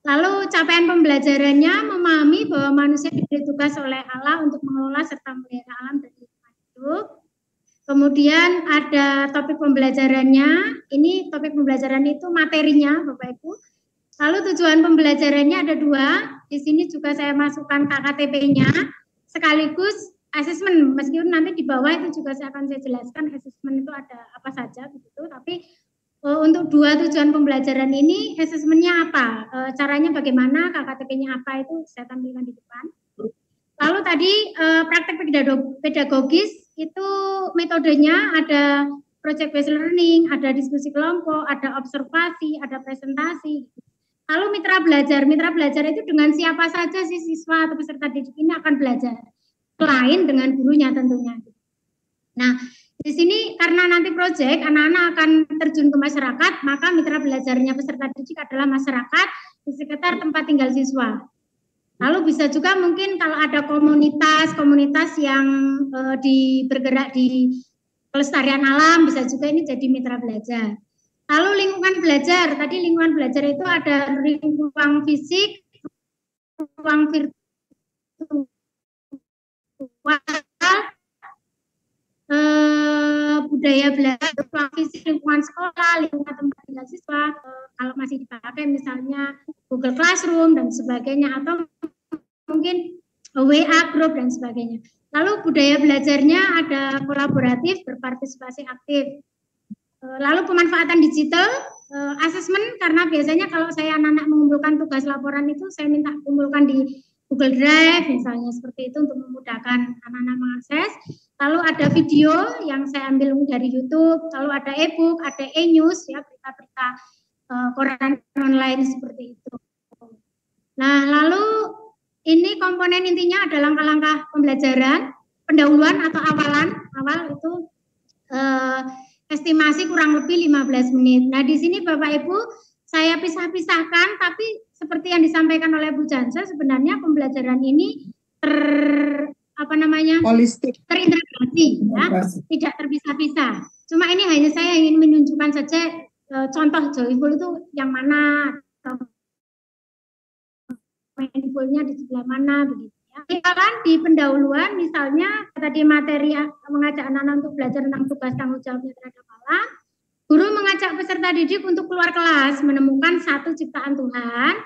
Lalu capaian pembelajarannya memahami bahwa manusia diberi tugas oleh Allah untuk mengelola serta memelihara alam dan lingkungan hidup. Kemudian ada topik pembelajarannya. Ini topik pembelajaran itu materinya Bapak Ibu. Lalu tujuan pembelajarannya ada 2. Di sini juga saya masukkan KKTP-nya sekaligus asesmen. Meskipun nanti di bawah itu juga saya jelaskan asesmen itu ada apa saja begitu. Tapi untuk 2 tujuan pembelajaran ini asesmennya apa? Caranya bagaimana? KKTP-nya apa itu saya tampilkan di depan. Lalu tadi praktek pedagogis itu metodenya ada project based learning, ada diskusi kelompok, ada observasi, ada presentasi. Lalu mitra belajar itu dengan siapa saja sih siswa atau peserta didik ini akan belajar, selain dengan gurunya tentunya. Nah, di sini karena nanti proyek anak-anak akan terjun ke masyarakat, maka mitra belajarnya peserta didik adalah masyarakat di sekitar tempat tinggal siswa. Lalu bisa juga mungkin kalau ada komunitas yang bergerak di pelestarian alam, bisa juga ini jadi mitra belajar. Lalu lingkungan belajar, tadi lingkungan belajar itu ada ruang fisik, ruang virtual, budaya belajar, ruang fisik, lingkungan sekolah, lingkungan tempat tinggal siswa, kalau masih dipakai misalnya Google Classroom dan sebagainya, atau mungkin WA group dan sebagainya. Lalu budaya belajarnya ada kolaboratif, berpartisipasi aktif. Lalu pemanfaatan digital, asesmen, karena biasanya kalau saya anak-anak mengumpulkan tugas laporan itu saya minta kumpulkan di Google Drive misalnya seperti itu untuk memudahkan anak-anak mengakses. Lalu ada video yang saya ambil dari YouTube, lalu ada e-book, ada e-news ya, berita-berita koran online seperti itu. Nah, lalu ini komponen intinya ada langkah-langkah pembelajaran, pendahuluan atau awal itu estimasi kurang lebih 15 menit. Nah, di sini Bapak Ibu saya pisah-pisahkan, tapi seperti yang disampaikan oleh Bu Jansa, sebenarnya pembelajaran ini terintegrasi, ya, tidak terpisah-pisah. Cuma ini hanya saya ingin menunjukkan saja contoh joyful itu yang mana, mindfulnya di sebelah mana begitu. Misalkan di pendahuluan, misalnya tadi materi mengajak anak-anak untuk belajar tentang tugas tanggung jawabnya terhadap alam, guru mengajak peserta didik untuk keluar kelas, menemukan satu ciptaan Tuhan,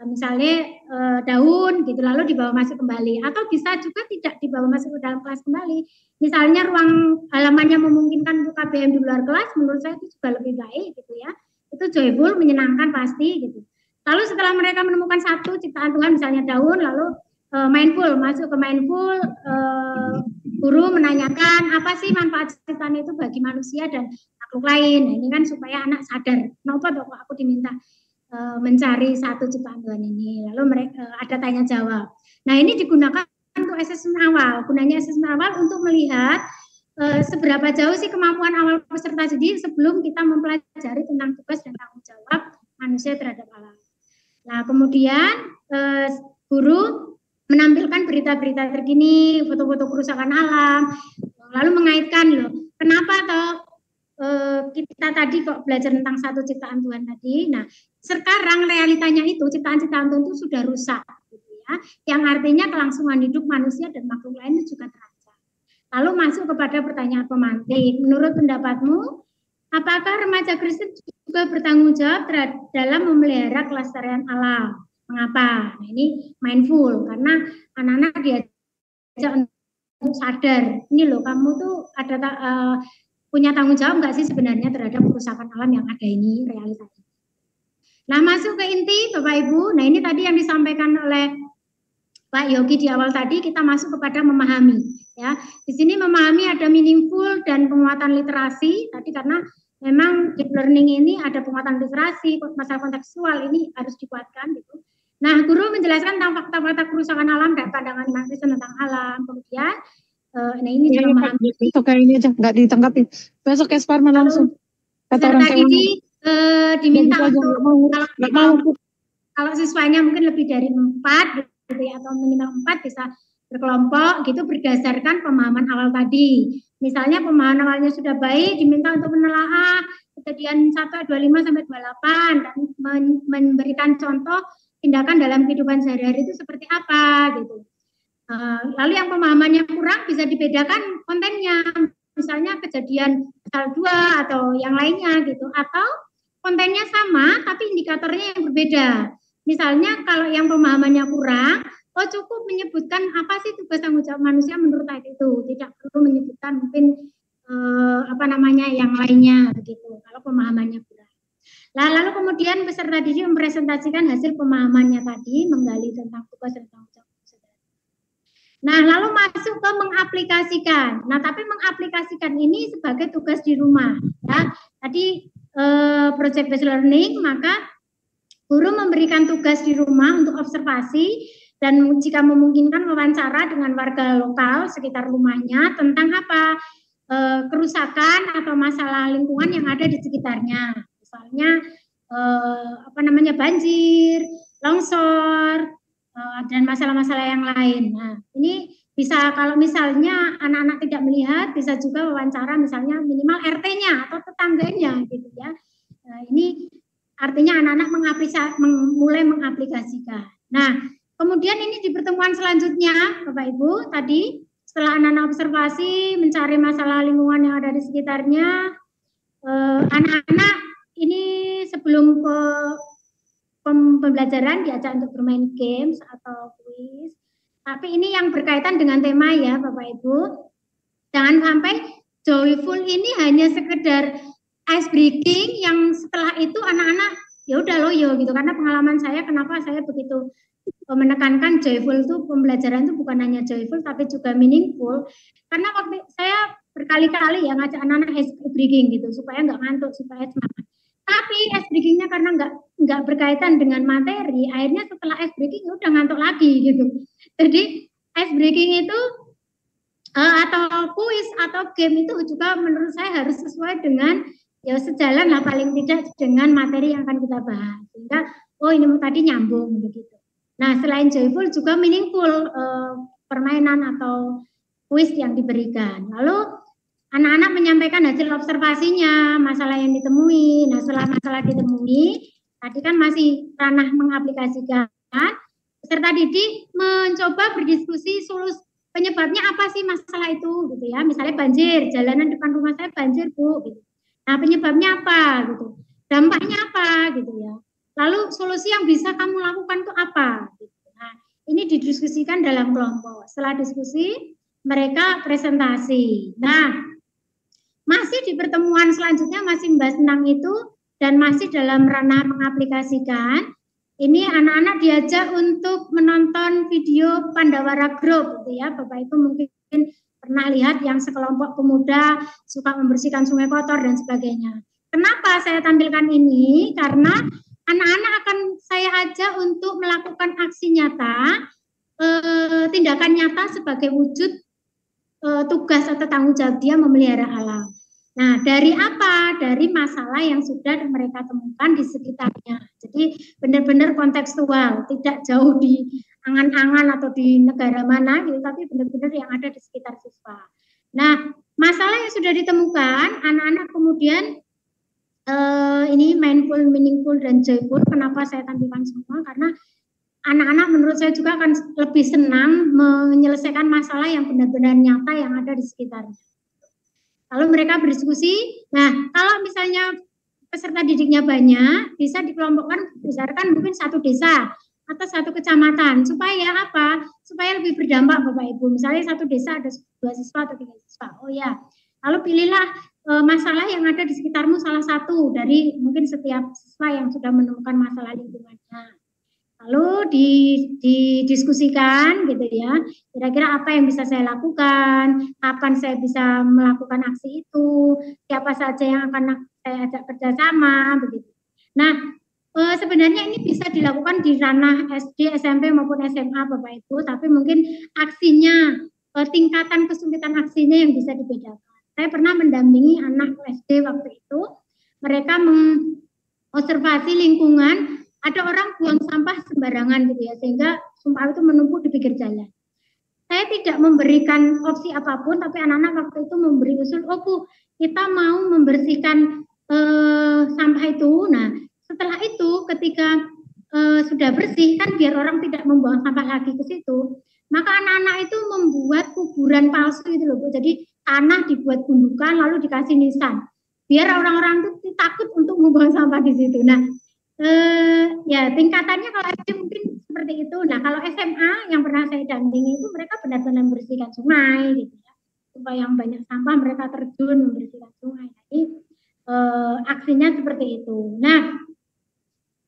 misalnya daun, gitu, lalu dibawa masuk kembali, atau bisa juga tidak dibawa masuk ke dalam kelas kembali. Misalnya ruang halamannya memungkinkan untuk KBM di luar kelas, menurut saya itu juga lebih baik, gitu ya. Itu joyful, menyenangkan pasti, gitu. Lalu setelah mereka menemukan satu ciptaan Tuhan, misalnya daun, lalu mindful, masuk ke mindful, guru menanyakan apa sih manfaat ciptaan itu bagi manusia dan makhluk lain. Nah, ini kan supaya anak sadar, kenapa kok aku diminta mencari satu ciptaan Tuhan ini. Lalu mereka ada tanya jawab. Nah, ini digunakan untuk asesmen awal. Gunanya asesmen awal untuk melihat seberapa jauh sih kemampuan awal peserta didik sebelum kita mempelajari tentang tugas dan tanggung jawab manusia terhadap alam. Nah, kemudian guru menampilkan berita-berita terkini, foto-foto kerusakan alam, lalu mengaitkan loh, kenapa kita tadi kok belajar tentang satu ciptaan Tuhan tadi. Nah, sekarang realitanya itu ciptaan-ciptaan Tuhan itu sudah rusak, gitu ya, yang artinya kelangsungan hidup manusia dan makhluk lainnya juga terancam. Lalu masuk kepada pertanyaan pemantik, menurut pendapatmu, apakah remaja Kristen juga bertanggung jawab dalam memelihara kelestarian alam? Mengapa? Nah, ini mindful, karena anak-anak diajak untuk sadar, ini loh kamu tuh ada punya tanggung jawab nggak sih sebenarnya terhadap kerusakan alam yang ada ini, realitanya. Nah, masuk ke inti Bapak Ibu, nah ini tadi yang disampaikan oleh Pak Yogi di awal tadi, kita masuk kepada memahami. Ya, di sini memahami ada meaningful dan penguatan literasi. Tadi karena memang deep learning ini ada penguatan literasi, masalah kontekstual ini harus dikuatkan gitu. Nah, guru menjelaskan tentang fakta-fakta kerusakan alam dan pandangan Marx tentang alam. Kemudian, nah ini juga memahami. Itu kayak ini aja, nggak ditanggapi. Besok Esparman langsung. Kata orang tadi diminta untuk mau. Kalau siswanya mungkin lebih dari 4 gitu ya, atau minimal 4 bisa berkelompok gitu berdasarkan pemahaman awal tadi. Misalnya pemahaman awalnya sudah baik, diminta untuk menelaah kejadian 125 sampai 28 dan memberikan contoh tindakan dalam kehidupan sehari-hari itu seperti apa gitu. Lalu yang pemahamannya kurang bisa dibedakan kontennya, misalnya kejadian pasal 2 atau yang lainnya gitu, atau kontennya sama tapi indikatornya yang berbeda. Misalnya kalau yang pemahamannya kurang, cukup menyebutkan apa sih tugas tanggung jawab manusia menurut ayat itu, tidak perlu menyebutkan mungkin yang lainnya begitu kalau pemahamannya kurang. Lalu kemudian peserta didik mempresentasikan hasil pemahamannya tadi, menggali tentang tugas dan tanggung jawab. Nah, lalu masuk ke mengaplikasikan. Nah, tapi mengaplikasikan ini sebagai tugas di rumah. Ya, tadi project based learning, maka guru memberikan tugas di rumah untuk observasi dan jika memungkinkan wawancara dengan warga lokal sekitar rumahnya tentang apa kerusakan atau masalah lingkungan yang ada di sekitarnya. Misalnya banjir, longsor, dan masalah-masalah yang lain. Nah, ini bisa kalau misalnya anak-anak tidak melihat, bisa juga wawancara misalnya minimal RT-nya atau tetangganya gitu ya. Nah, ini artinya anak-anak mulai mengaplikasikan. Nah, kemudian ini di pertemuan selanjutnya, Bapak Ibu, tadi setelah anak-anak observasi, mencari masalah lingkungan yang ada di sekitarnya, anak-anak ini sebelum ke pembelajaran diajak untuk bermain games atau quiz. Tapi ini yang berkaitan dengan tema ya Bapak Ibu. Jangan sampai joyful ini hanya sekedar ice breaking yang setelah itu anak-anak ya udah loyo gitu. Karena pengalaman saya kenapa saya begitu menekankan joyful itu pembelajaran itu bukan hanya joyful tapi juga meaningful. Karena waktu saya berkali-kali ya ngajak anak-anak ice breaking gitu supaya nggak ngantuk, supaya semangat. Tapi ice breaking-nya karena nggak berkaitan dengan materi, akhirnya setelah ice breaking ya udah ngantuk lagi gitu. Jadi ice breaking itu atau kuis atau game itu juga menurut saya harus sesuai dengan ya sejalan lah paling tidak dengan materi yang akan kita bahas. Sehingga ini tadi nyambung begitu. Nah selain joyful juga meaningful permainan atau kuis yang diberikan. Lalu anak-anak menyampaikan hasil observasinya, masalah yang ditemui. Nah, setelah masalah ditemui, tadi kan masih ranah mengaplikasikan. Peserta didik mencoba berdiskusi solusi penyebabnya apa sih masalah itu, gitu ya. Misalnya banjir, jalanan depan rumah saya banjir, Bu. Gitu. Nah, penyebabnya apa, gitu. Dampaknya apa, gitu ya. Lalu solusi yang bisa kamu lakukan itu apa, gitu. Nah, ini didiskusikan dalam kelompok. Setelah diskusi, mereka presentasi. Nah, masih di pertemuan selanjutnya masih membahas tentang itu dan masih dalam ranah mengaplikasikan. Ini anak-anak diajak untuk menonton video Pandawara Group, gitu ya. Bapak Ibu mungkin pernah lihat yang sekelompok pemuda suka membersihkan sungai kotor dan sebagainya. Kenapa saya tampilkan ini? Karena anak-anak akan saya ajak untuk melakukan aksi nyata, tindakan nyata sebagai wujud tugas atau tanggung jawab dia memelihara alam. Nah, dari apa? Dari masalah yang sudah mereka temukan di sekitarnya. Jadi benar-benar kontekstual, tidak jauh di angan-angan atau di negara mana gitu, tapi benar-benar yang ada di sekitar siswa. Nah, masalah yang sudah ditemukan, anak-anak kemudian ini mindful, meaningful, dan joyful. Kenapa saya tampilkan semua? Karena anak-anak menurut saya juga akan lebih senang menyelesaikan masalah yang benar-benar nyata yang ada di sekitarnya. Lalu mereka berdiskusi. Nah, kalau misalnya peserta didiknya banyak, bisa dikelompokkan berdasarkan mungkin satu desa atau satu kecamatan. Supaya apa? Supaya lebih berdampak Bapak Ibu. Misalnya satu desa ada 2 siswa atau 3 siswa. Oh ya. Lalu pilihlah masalah yang ada di sekitarmu salah satu dari mungkin setiap siswa yang sudah menemukan masalah lingkungannya. Lalu didiskusikan gitu ya, kira-kira apa yang bisa saya lakukan, kapan saya bisa melakukan aksi itu, siapa saja yang akan saya ajak kerjasama, begitu. Nah, sebenarnya ini bisa dilakukan di ranah SD, SMP maupun SMA Bapak Ibu, tapi mungkin aksinya, tingkatan kesulitan aksinya yang bisa dibedakan. Saya pernah mendampingi anak SD waktu itu, mereka mengobservasi lingkungan, ada orang buang sampah sembarangan gitu ya, sehingga sampah itu menumpuk di pinggir jalan. Saya tidak memberikan opsi apapun, tapi anak-anak waktu itu memberi usul, oh Bu, kita mau membersihkan sampah itu. Nah, setelah itu ketika sudah bersih, kan biar orang tidak membuang sampah lagi ke situ, maka anak-anak itu membuat kuburan palsu itu loh Bu. Jadi tanah dibuat gundukan lalu dikasih nisan, biar orang-orang itu takut untuk membuang sampah di situ. Nah, ya tingkatannya kalau SD mungkin seperti itu. Nah, kalau SMA yang pernah saya dampingi itu mereka benar-benar membersihkan sungai gitu ya, supaya yang banyak sampah mereka terjun membersihkan sungai. Jadi aksinya seperti itu. Nah,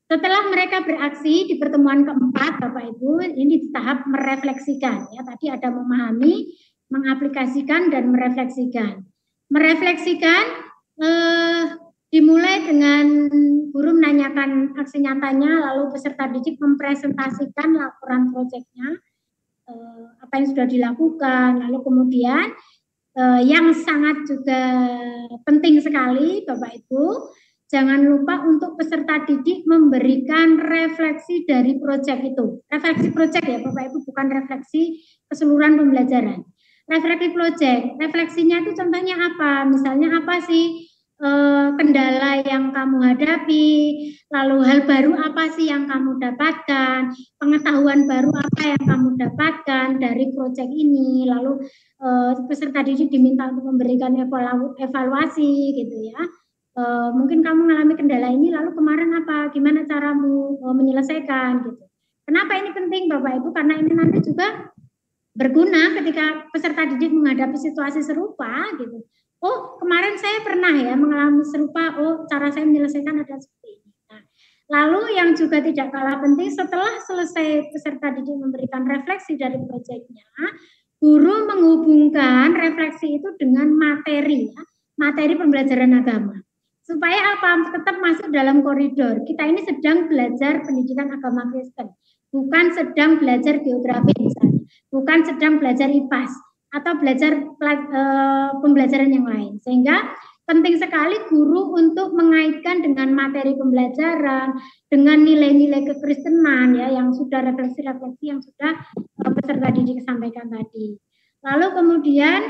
setelah mereka beraksi di pertemuan keempat Bapak Ibu, ini di tahap merefleksikan ya. Tadi ada memahami, mengaplikasikan dan merefleksikan. Merefleksikan dimulai dengan guru menanyakan aksi nyatanya, lalu peserta didik mempresentasikan laporan proyeknya, apa yang sudah dilakukan, lalu kemudian yang sangat juga penting sekali Bapak Ibu, jangan lupa untuk peserta didik memberikan refleksi dari proyek itu. Refleksi proyek ya Bapak Ibu, bukan refleksi keseluruhan pembelajaran. Refleksi proyek, refleksinya itu contohnya apa? Misalnya apa sih kendala yang kamu hadapi, lalu hal baru apa sih yang kamu dapatkan, pengetahuan baru apa yang kamu dapatkan dari proyek ini, lalu peserta didik diminta untuk memberikan evaluasi gitu ya. Mungkin kamu mengalami kendala ini, lalu kemarin apa, gimana caramu menyelesaikan gitu. Kenapa ini penting Bapak Ibu? Karena ini nanti juga berguna ketika peserta didik menghadapi situasi serupa gitu. Oh, kemarin saya pernah ya mengalami serupa, oh cara saya menyelesaikan adalah seperti ini. Nah, lalu yang juga tidak kalah penting, setelah selesai peserta didik memberikan refleksi dari proyeknya, guru menghubungkan refleksi itu dengan materi ya, materi pembelajaran agama. Supaya apa? Tetap masuk dalam koridor. Kita ini sedang belajar pendidikan agama Kristen, bukan sedang belajar geografi misalnya, bukan sedang belajar IPAS atau belajar pembelajaran yang lain. Sehingga penting sekali guru untuk mengaitkan dengan materi pembelajaran, dengan nilai-nilai kekristenan ya, yang sudah refleksi-refleksi yang sudah peserta didik sampaikan tadi. Lalu kemudian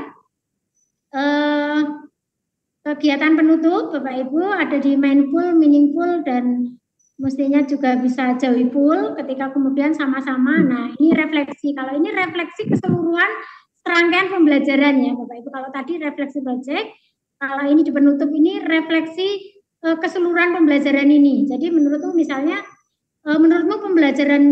kegiatan penutup Bapak Ibu ada di mindful, meaningful, dan mestinya juga bisa joyful ketika kemudian sama-sama. Nah, ini refleksi. Kalau ini refleksi keseluruhan serangkaian pembelajaran ya Bapak Ibu. Kalau tadi refleksi proyek, kalau ini di penutup ini refleksi keseluruhan pembelajaran ini. Jadi menurutmu misalnya, menurutmu pembelajaran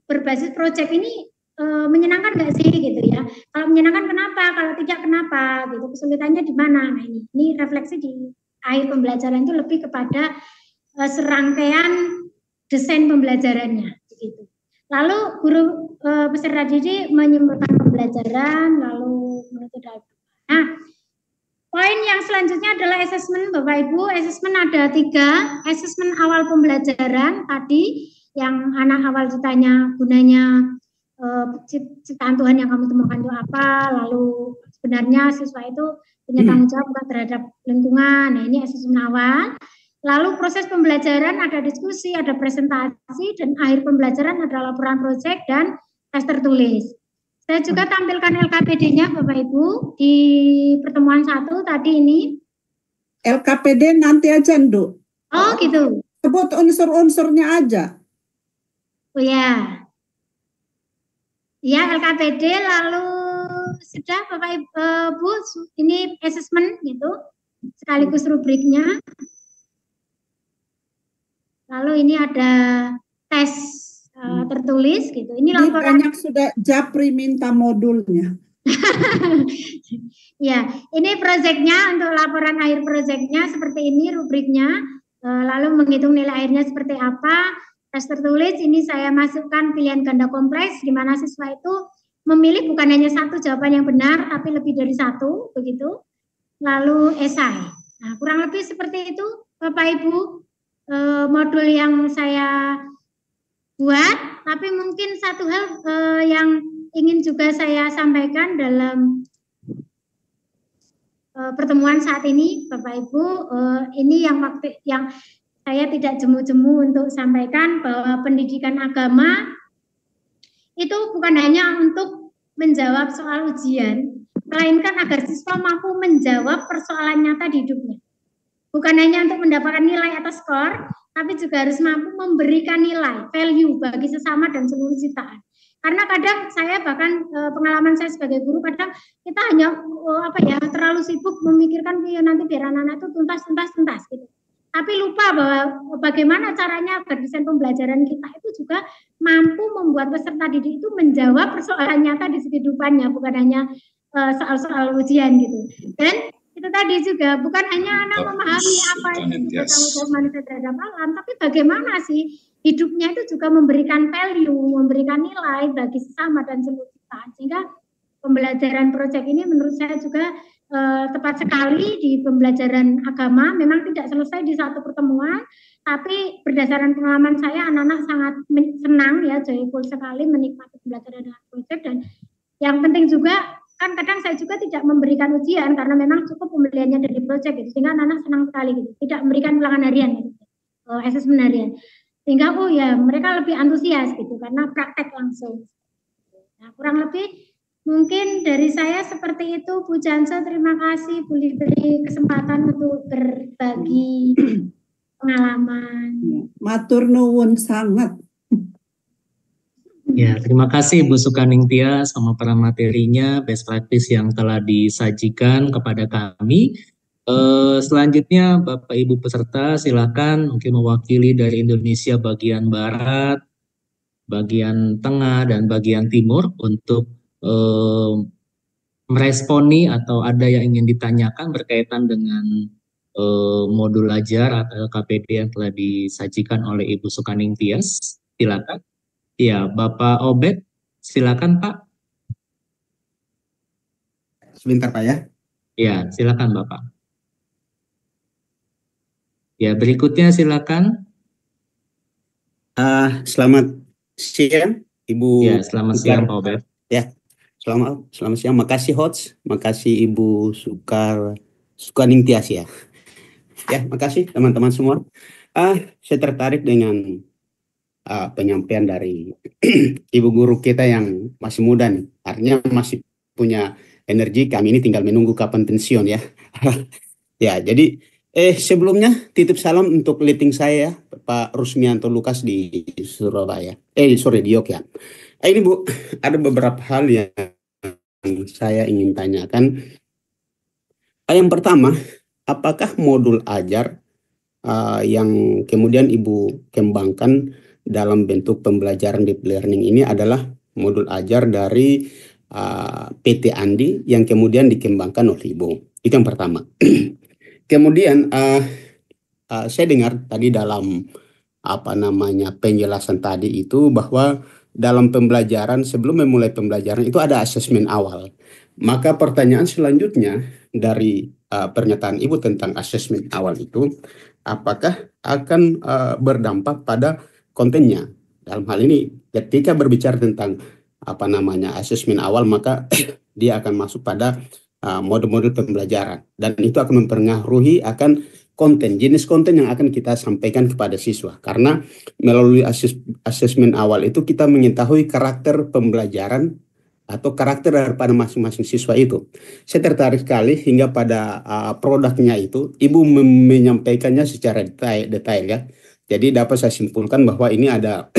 berbasis proyek ini menyenangkan nggak sih gitu ya? Kalau menyenangkan kenapa? Kalau tidak kenapa? Gitu. Kesulitannya di mana? Nah ini refleksi di akhir pembelajaran itu lebih kepada serangkaian desain pembelajarannya. Gitu. Lalu guru peserta didik menyimpulkan pembelajaran, lalu menutup dalam. Nah, poin yang selanjutnya adalah asesmen Bapak Ibu. Asesmen ada 3. Asesmen awal pembelajaran tadi yang anak awal ditanya gunanya ciptaan Tuhan yang kamu temukan itu apa, lalu sebenarnya siswa itu punya tanggung jawab terhadap lingkungan. Nah ini asesmen awal. Lalu proses pembelajaran ada diskusi, ada presentasi, dan akhir pembelajaran ada laporan proyek dan tes tertulis. Saya juga tampilkan LKPD-nya Bapak Ibu di pertemuan 1 tadi ini. LKPD nanti aja, Nduk. Oh gitu. Sebut unsur-unsurnya aja. Oh ya. Ya LKPD, lalu sudah Bapak Ibu, ini assessment gitu, sekaligus rubriknya. Lalu ini ada tes tertulis gitu. Ini laporan. Banyak sudah Japri minta modulnya. Ya, ini proyeknya untuk laporan akhir proyeknya seperti ini rubriknya. Lalu menghitung nilai akhirnya seperti apa. tes tertulis ini saya masukkan pilihan ganda kompleks di mana siswa itu memilih bukan hanya satu jawaban yang benar tapi lebih dari satu begitu. Lalu esai. Nah, kurang lebih seperti itu Bapak Ibu modul yang saya buat, tapi mungkin satu hal yang ingin juga saya sampaikan dalam pertemuan saat ini Bapak Ibu, ini yang saya tidak jemu-jemu untuk sampaikan bahwa pendidikan agama itu bukan hanya untuk menjawab soal ujian, melainkan agar siswa mampu menjawab persoalan nyata di hidupnya. Bukan hanya untuk mendapatkan nilai atau skor, tapi juga harus mampu memberikan nilai, value bagi sesama dan seluruh ciptaan. Karena kadang saya bahkan pengalaman saya sebagai guru, kadang kita hanya terlalu sibuk memikirkan nanti biar anak-anak itu tuntas gitu. Tapi lupa bahwa bagaimana caranya agar desain pembelajaran kita itu juga mampu membuat peserta didik itu menjawab persoalan nyata di kehidupannya, bukan hanya soal-soal ujian gitu. Dan itu tadi juga bukan hanya anak memahami apa itu tanggung jawab manusia terhadap alam, tapi bagaimana sih hidupnya itu juga memberikan value, memberikan nilai bagi sesama dan seluruh ciptaan. Sehingga pembelajaran proyek ini menurut saya juga tepat sekali di pembelajaran agama. Memang tidak selesai di satu pertemuan, tapi berdasarkan pengalaman saya anak-anak sangat senang ya, joyful sekali menikmati pembelajaran dengan proyek. Dan yang penting juga kan kadang saya juga tidak memberikan ujian karena memang cukup pembeliannya dari proyek gitu, sehingga anak-anak senang sekali gitu, tidak memberikan ulangan harian gitu, asesmen harian, sehingga mereka lebih antusias gitu karena praktek langsung. Nah, kurang lebih mungkin dari saya seperti itu, Bu Janso. Terima kasih Bu diberi kesempatan untuk berbagi pengalaman. Matur nuwun sangat. Ya, terima kasih Bu Sukaningtia sama para materinya, best practice yang telah disajikan kepada kami. Selanjutnya Bapak Ibu peserta silakan mungkin mewakili dari Indonesia bagian Barat, bagian Tengah, dan bagian Timur untuk meresponi atau ada yang ingin ditanyakan berkaitan dengan modul ajar atau KPD yang telah disajikan oleh Ibu Sukaningtias. Silakan. Ya, Bapak Obed, silakan Pak. Sebentar Pak ya. Ya, silakan Bapak. Ya, berikutnya silakan. Selamat siang Ibu. Ya, selamat siang Pak Obed. Ya, selamat siang. Makasih host, makasih Ibu Sukaningtias ya. Ya, makasih teman-teman semua. Saya tertarik dengan penyampaian dari Ibu guru kita yang masih muda nih. Artinya masih punya energi. Kami ini tinggal menunggu kapan pensiun ya. Ya, jadi sebelumnya titip salam untuk leading saya ya, Pak Rusmianto Lukas di Surabaya. Di Yogyakarta. Ini Bu, ada beberapa hal yang saya ingin tanyakan. Yang pertama, apakah modul ajar yang kemudian Ibu kembangkan dalam bentuk pembelajaran deep learning ini adalah modul ajar dari PT Andi yang kemudian dikembangkan oleh Ibu? Itu yang pertama. Kemudian saya dengar tadi dalam penjelasan tadi itu bahwa dalam pembelajaran, sebelum memulai pembelajaran itu ada asesmen awal. Maka pertanyaan selanjutnya dari pernyataan Ibu tentang asesmen awal itu, apakah akan berdampak pada kontennya? Dalam hal ini, ketika berbicara tentang asesmen awal, maka dia akan masuk pada model-model pembelajaran. Dan itu akan mempengaruhi akan konten, jenis konten yang akan kita sampaikan kepada siswa. Karena melalui asesmen awal itu kita mengetahui karakter pembelajaran atau karakter daripada masing-masing siswa itu. Saya tertarik sekali hingga pada produknya itu, Ibu menyampaikannya secara detail ya. Jadi dapat saya simpulkan bahwa ini ada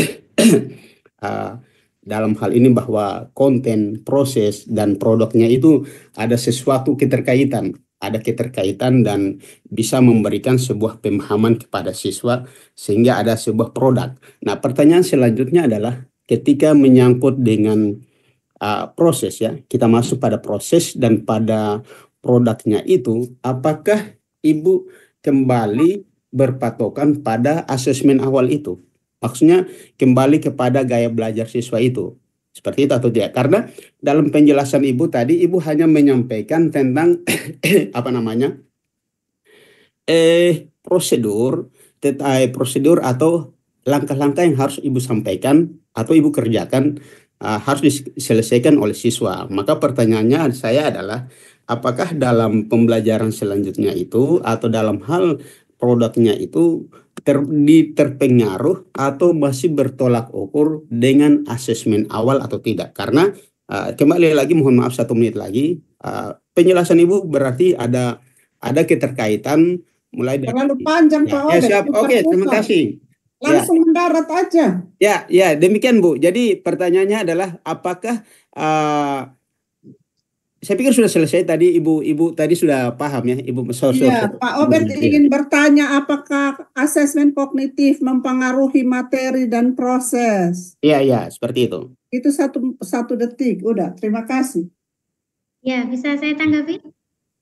dalam hal ini bahwa konten, proses, dan produknya itu ada sesuatu keterkaitan. Ada keterkaitan dan bisa memberikan sebuah pemahaman kepada siswa sehingga ada sebuah produk. Nah, pertanyaan selanjutnya adalah ketika menyangkut dengan proses ya, kita masuk pada proses dan pada produknya itu, apakah Ibu kembali berpatokan pada asesmen awal itu? Maksudnya kembali kepada gaya belajar siswa itu. Seperti itu atau tidak? Karena dalam penjelasan Ibu tadi, Ibu hanya menyampaikan tentang prosedur atau langkah-langkah yang harus Ibu sampaikan atau Ibu kerjakan harus diselesaikan oleh siswa. Maka pertanyaannya saya adalah, apakah dalam pembelajaran selanjutnya itu atau dalam hal produknya itu terpengaruh atau masih bertolak ukur dengan asesmen awal atau tidak? Karena kembali lagi, mohon maaf 1 menit lagi, penjelasan Ibu berarti ada keterkaitan mulai dari terlalu panjang Pak Obed. Siap. Oke, terima kasih. Langsung mendarat aja. Ya, demikian Bu. Jadi pertanyaannya adalah, apakah saya pikir sudah selesai tadi, Ibu tadi sudah paham ya, Ibu. Iya, Pak Obed ingin bertanya apakah asesmen kognitif mempengaruhi materi dan proses. Iya, seperti itu. Itu satu detik, udah. Terima kasih. Ya, bisa saya tanggapi?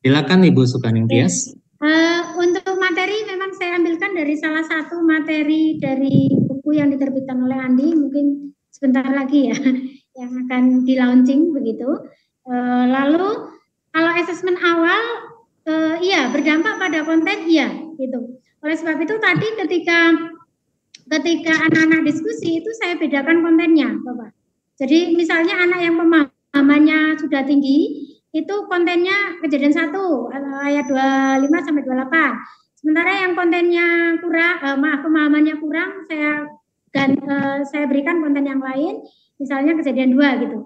Silakan Ibu Sukaning Tias. Untuk materi memang saya ambilkan dari salah satu materi dari buku yang diterbitkan oleh Andi, mungkin sebentar lagi ya, yang akan di launching begitu. Lalu kalau asesmen awal, iya berdampak pada konten, iya gitu. Oleh sebab itu tadi ketika anak-anak diskusi itu saya bedakan kontennya, Bapak. Jadi misalnya anak yang pemahamannya sudah tinggi, itu kontennya kejadian 1 ayat 25 sampai 28. Sementara yang kontennya kurang, pemahamannya kurang, saya berikan konten yang lain, misalnya kejadian 2 gitu.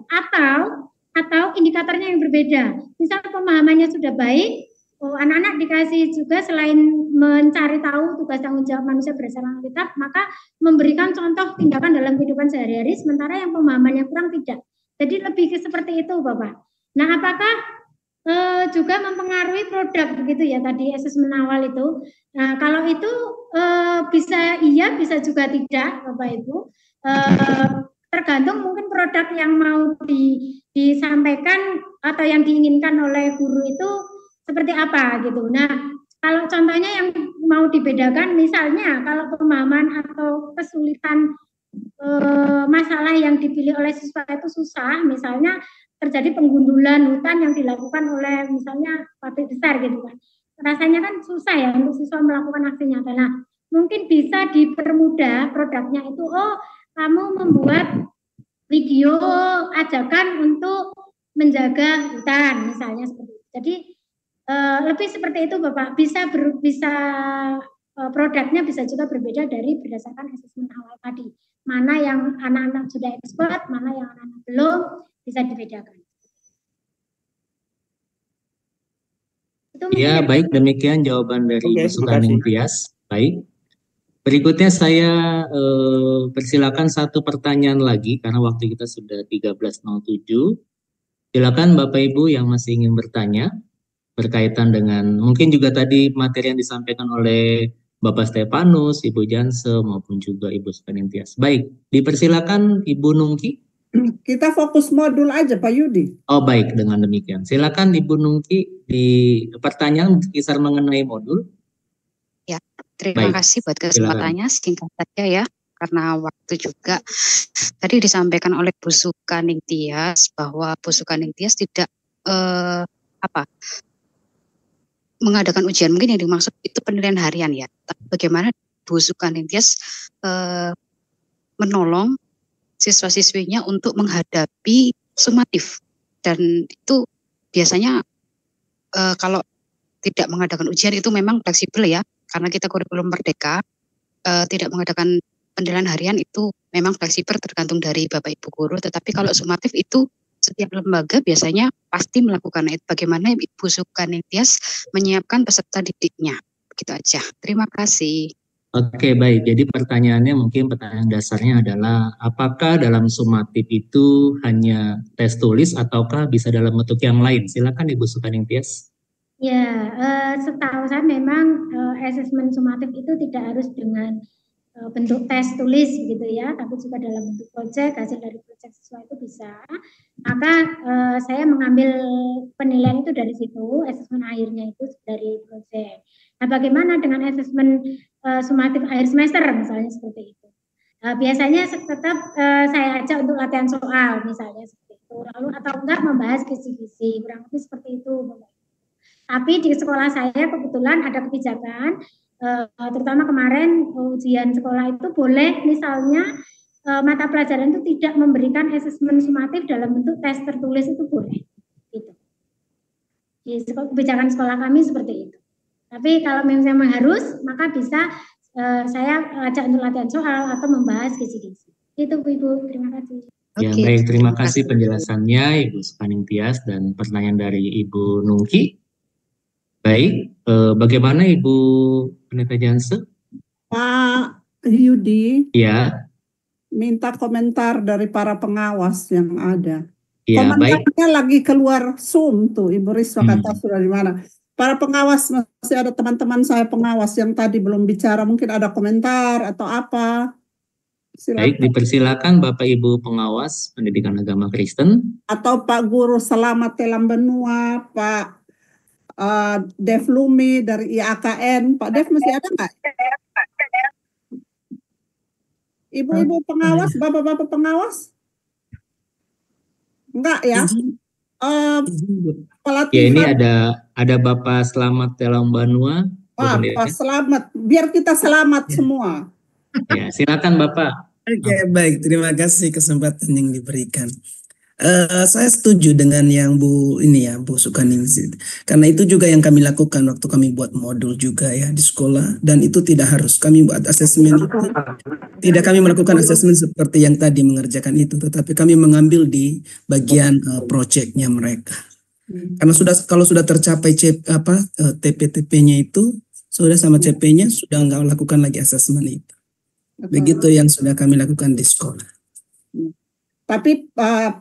Atau indikatornya yang berbeda. Misal pemahamannya sudah baik, anak-anak dikasih juga selain mencari tahu tugas tanggung jawab manusia berdasarkan Alkitab, maka memberikan contoh tindakan dalam kehidupan sehari-hari, sementara yang pemahamannya kurang tidak. Jadi lebih seperti itu, Bapak. Nah, apakah juga mempengaruhi produk begitu ya tadi asesmen awal itu? Nah, kalau itu bisa iya, bisa juga tidak, Bapak Ibu. Tergantung mungkin produk yang mau disampaikan atau yang diinginkan oleh guru itu seperti apa gitu. Nah, kalau contohnya yang mau dibedakan, misalnya kalau pemahaman atau kesulitan masalah yang dipilih oleh siswa itu susah, misalnya terjadi penggundulan hutan yang dilakukan oleh misalnya pabrik besar gitu kan. Rasanya kan susah ya untuk siswa melakukan aksi nyata. Nah, mungkin bisa dipermudah produknya itu, kamu membuat video ajakan untuk menjaga hutan misalnya seperti itu. Jadi lebih seperti itu Bapak. Bisa produknya bisa juga berbeda dari berdasarkan asesmen awal tadi. Mana yang anak-anak sudah expert, mana yang anak-anak belum, bisa dibedakan. Ya, baik, demikian jawaban dari Ibu Sukaning Tias. Baik. Berikutnya saya persilakan satu pertanyaan lagi karena waktu kita sudah 13.07. Silakan Bapak Ibu yang masih ingin bertanya berkaitan dengan mungkin juga tadi materi yang disampaikan oleh Bapak Stefanus, Ibu Janse maupun juga Ibu Sukaning Tias. Baik, dipersilakan Ibu Nungki. Kita fokus modul aja Pak Yudi. Oh baik, dengan demikian. Silakan Ibu Nungki di pertanyaan kisar mengenai modul. Ya, terima kasih buat kesempatannya. Singkat saja ya, karena waktu juga. Tadi disampaikan oleh Bu Sukaning Tias bahwa Bu Sukaning Tias tidak mengadakan ujian. Mungkin yang dimaksud itu penilaian harian ya. Bagaimana Bu Sukaning Tias menolong siswa-siswinya untuk menghadapi sumatif, dan itu biasanya kalau tidak mengadakan ujian itu memang fleksibel ya, karena kita kurikulum merdeka, tidak mengadakan penilaian harian itu memang fleksibel tergantung dari Bapak Ibu guru, tetapi kalau sumatif itu setiap lembaga biasanya pasti melakukan itu. Bagaimana Ibu Sukaning Tias menyiapkan peserta didiknya, begitu aja. Terima kasih. Oke, baik. Jadi pertanyaannya mungkin pertanyaan dasarnya adalah apakah dalam sumatif itu hanya tes tulis ataukah bisa dalam bentuk yang lain? Silakan Ibu Sukaning Tias. Ya, setahu saya memang asesmen sumatif itu tidak harus dengan bentuk tes tulis gitu ya, tapi juga dalam bentuk proyek, hasil dari proyek siswa itu bisa. Maka saya mengambil penilaian itu dari situ, asesmen akhirnya itu dari proyek. Nah, bagaimana dengan asesmen sumatif akhir semester misalnya seperti itu? Biasanya tetap saya ajak untuk latihan soal misalnya seperti itu, lalu atau enggak membahas kisi-kisi, kurang lebih seperti itu. Tapi di sekolah saya kebetulan ada kebijakan, terutama kemarin ujian sekolah itu boleh misalnya mata pelajaran itu tidak memberikan asesmen sumatif dalam bentuk tes tertulis, itu boleh. Gitu. Di kebijakan sekolah kami seperti itu. Tapi kalau memang harus, maka bisa saya ajak untuk latihan soal atau membahas kisi-kisi. Itu Ibu, terima kasih. Ya, baik, terima kasih penjelasannya Ibu Sukaning Tias dan pertanyaan dari Ibu Nungki. Baik, bagaimana Ibu Pendeta Janse? Pak Yudi. Ya. Minta komentar dari para pengawas yang ada. Ya, komentarnya lagi keluar Zoom tuh, Ibu Risma kata sudah di mana. Para pengawas, masih ada teman-teman saya pengawas yang tadi belum bicara, mungkin ada komentar atau apa. Silakan. Baik, dipersilakan Bapak Ibu pengawas pendidikan agama Kristen. Atau Pak Guru Selamat Telam Benua, Pak Dev Lumi dari IAKN. Pak Dev masih ada nggak? Ibu-ibu pengawas, bapak-bapak pengawas? Enggak ya? Ya, ini ada Bapak Selamat Telam Benua. Pak Selamat, biar kita selamat semua. Ya, silakan Bapak. Oke, baik, terima kasih kesempatan yang diberikan. Saya setuju dengan yang Bu Sukaning, karena itu juga yang kami lakukan waktu kami buat modul juga ya di sekolah, dan itu tidak harus kami buat asesmen, tidak kami melakukan asesmen seperti yang tadi mengerjakan itu, tetapi kami mengambil di bagian proyeknya mereka. Karena kalau sudah tercapai TP-TP-nya itu sudah sama CP-nya, sudah nggak lakukan lagi asesmen itu. Begitu yang sudah kami lakukan di sekolah. Tapi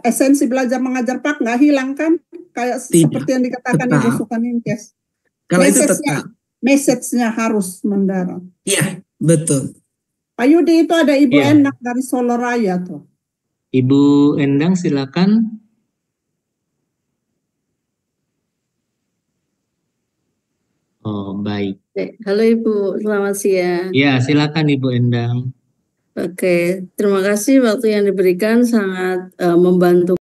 esensi belajar mengajar Pak nggak hilang kan? Kayak seperti yang dikatakan Ibu Sukaning Tias. Kalau itu tetap. Message-nya harus mendarat. Iya, betul. Pak Yudi, itu ada Ibu Endang dari Solo Raya tuh. Ibu Endang silakan. Oh, baik. Halo Ibu, selamat siang. Ya, silakan Ibu Endang. Oke, terima kasih waktu yang diberikan sangat membantu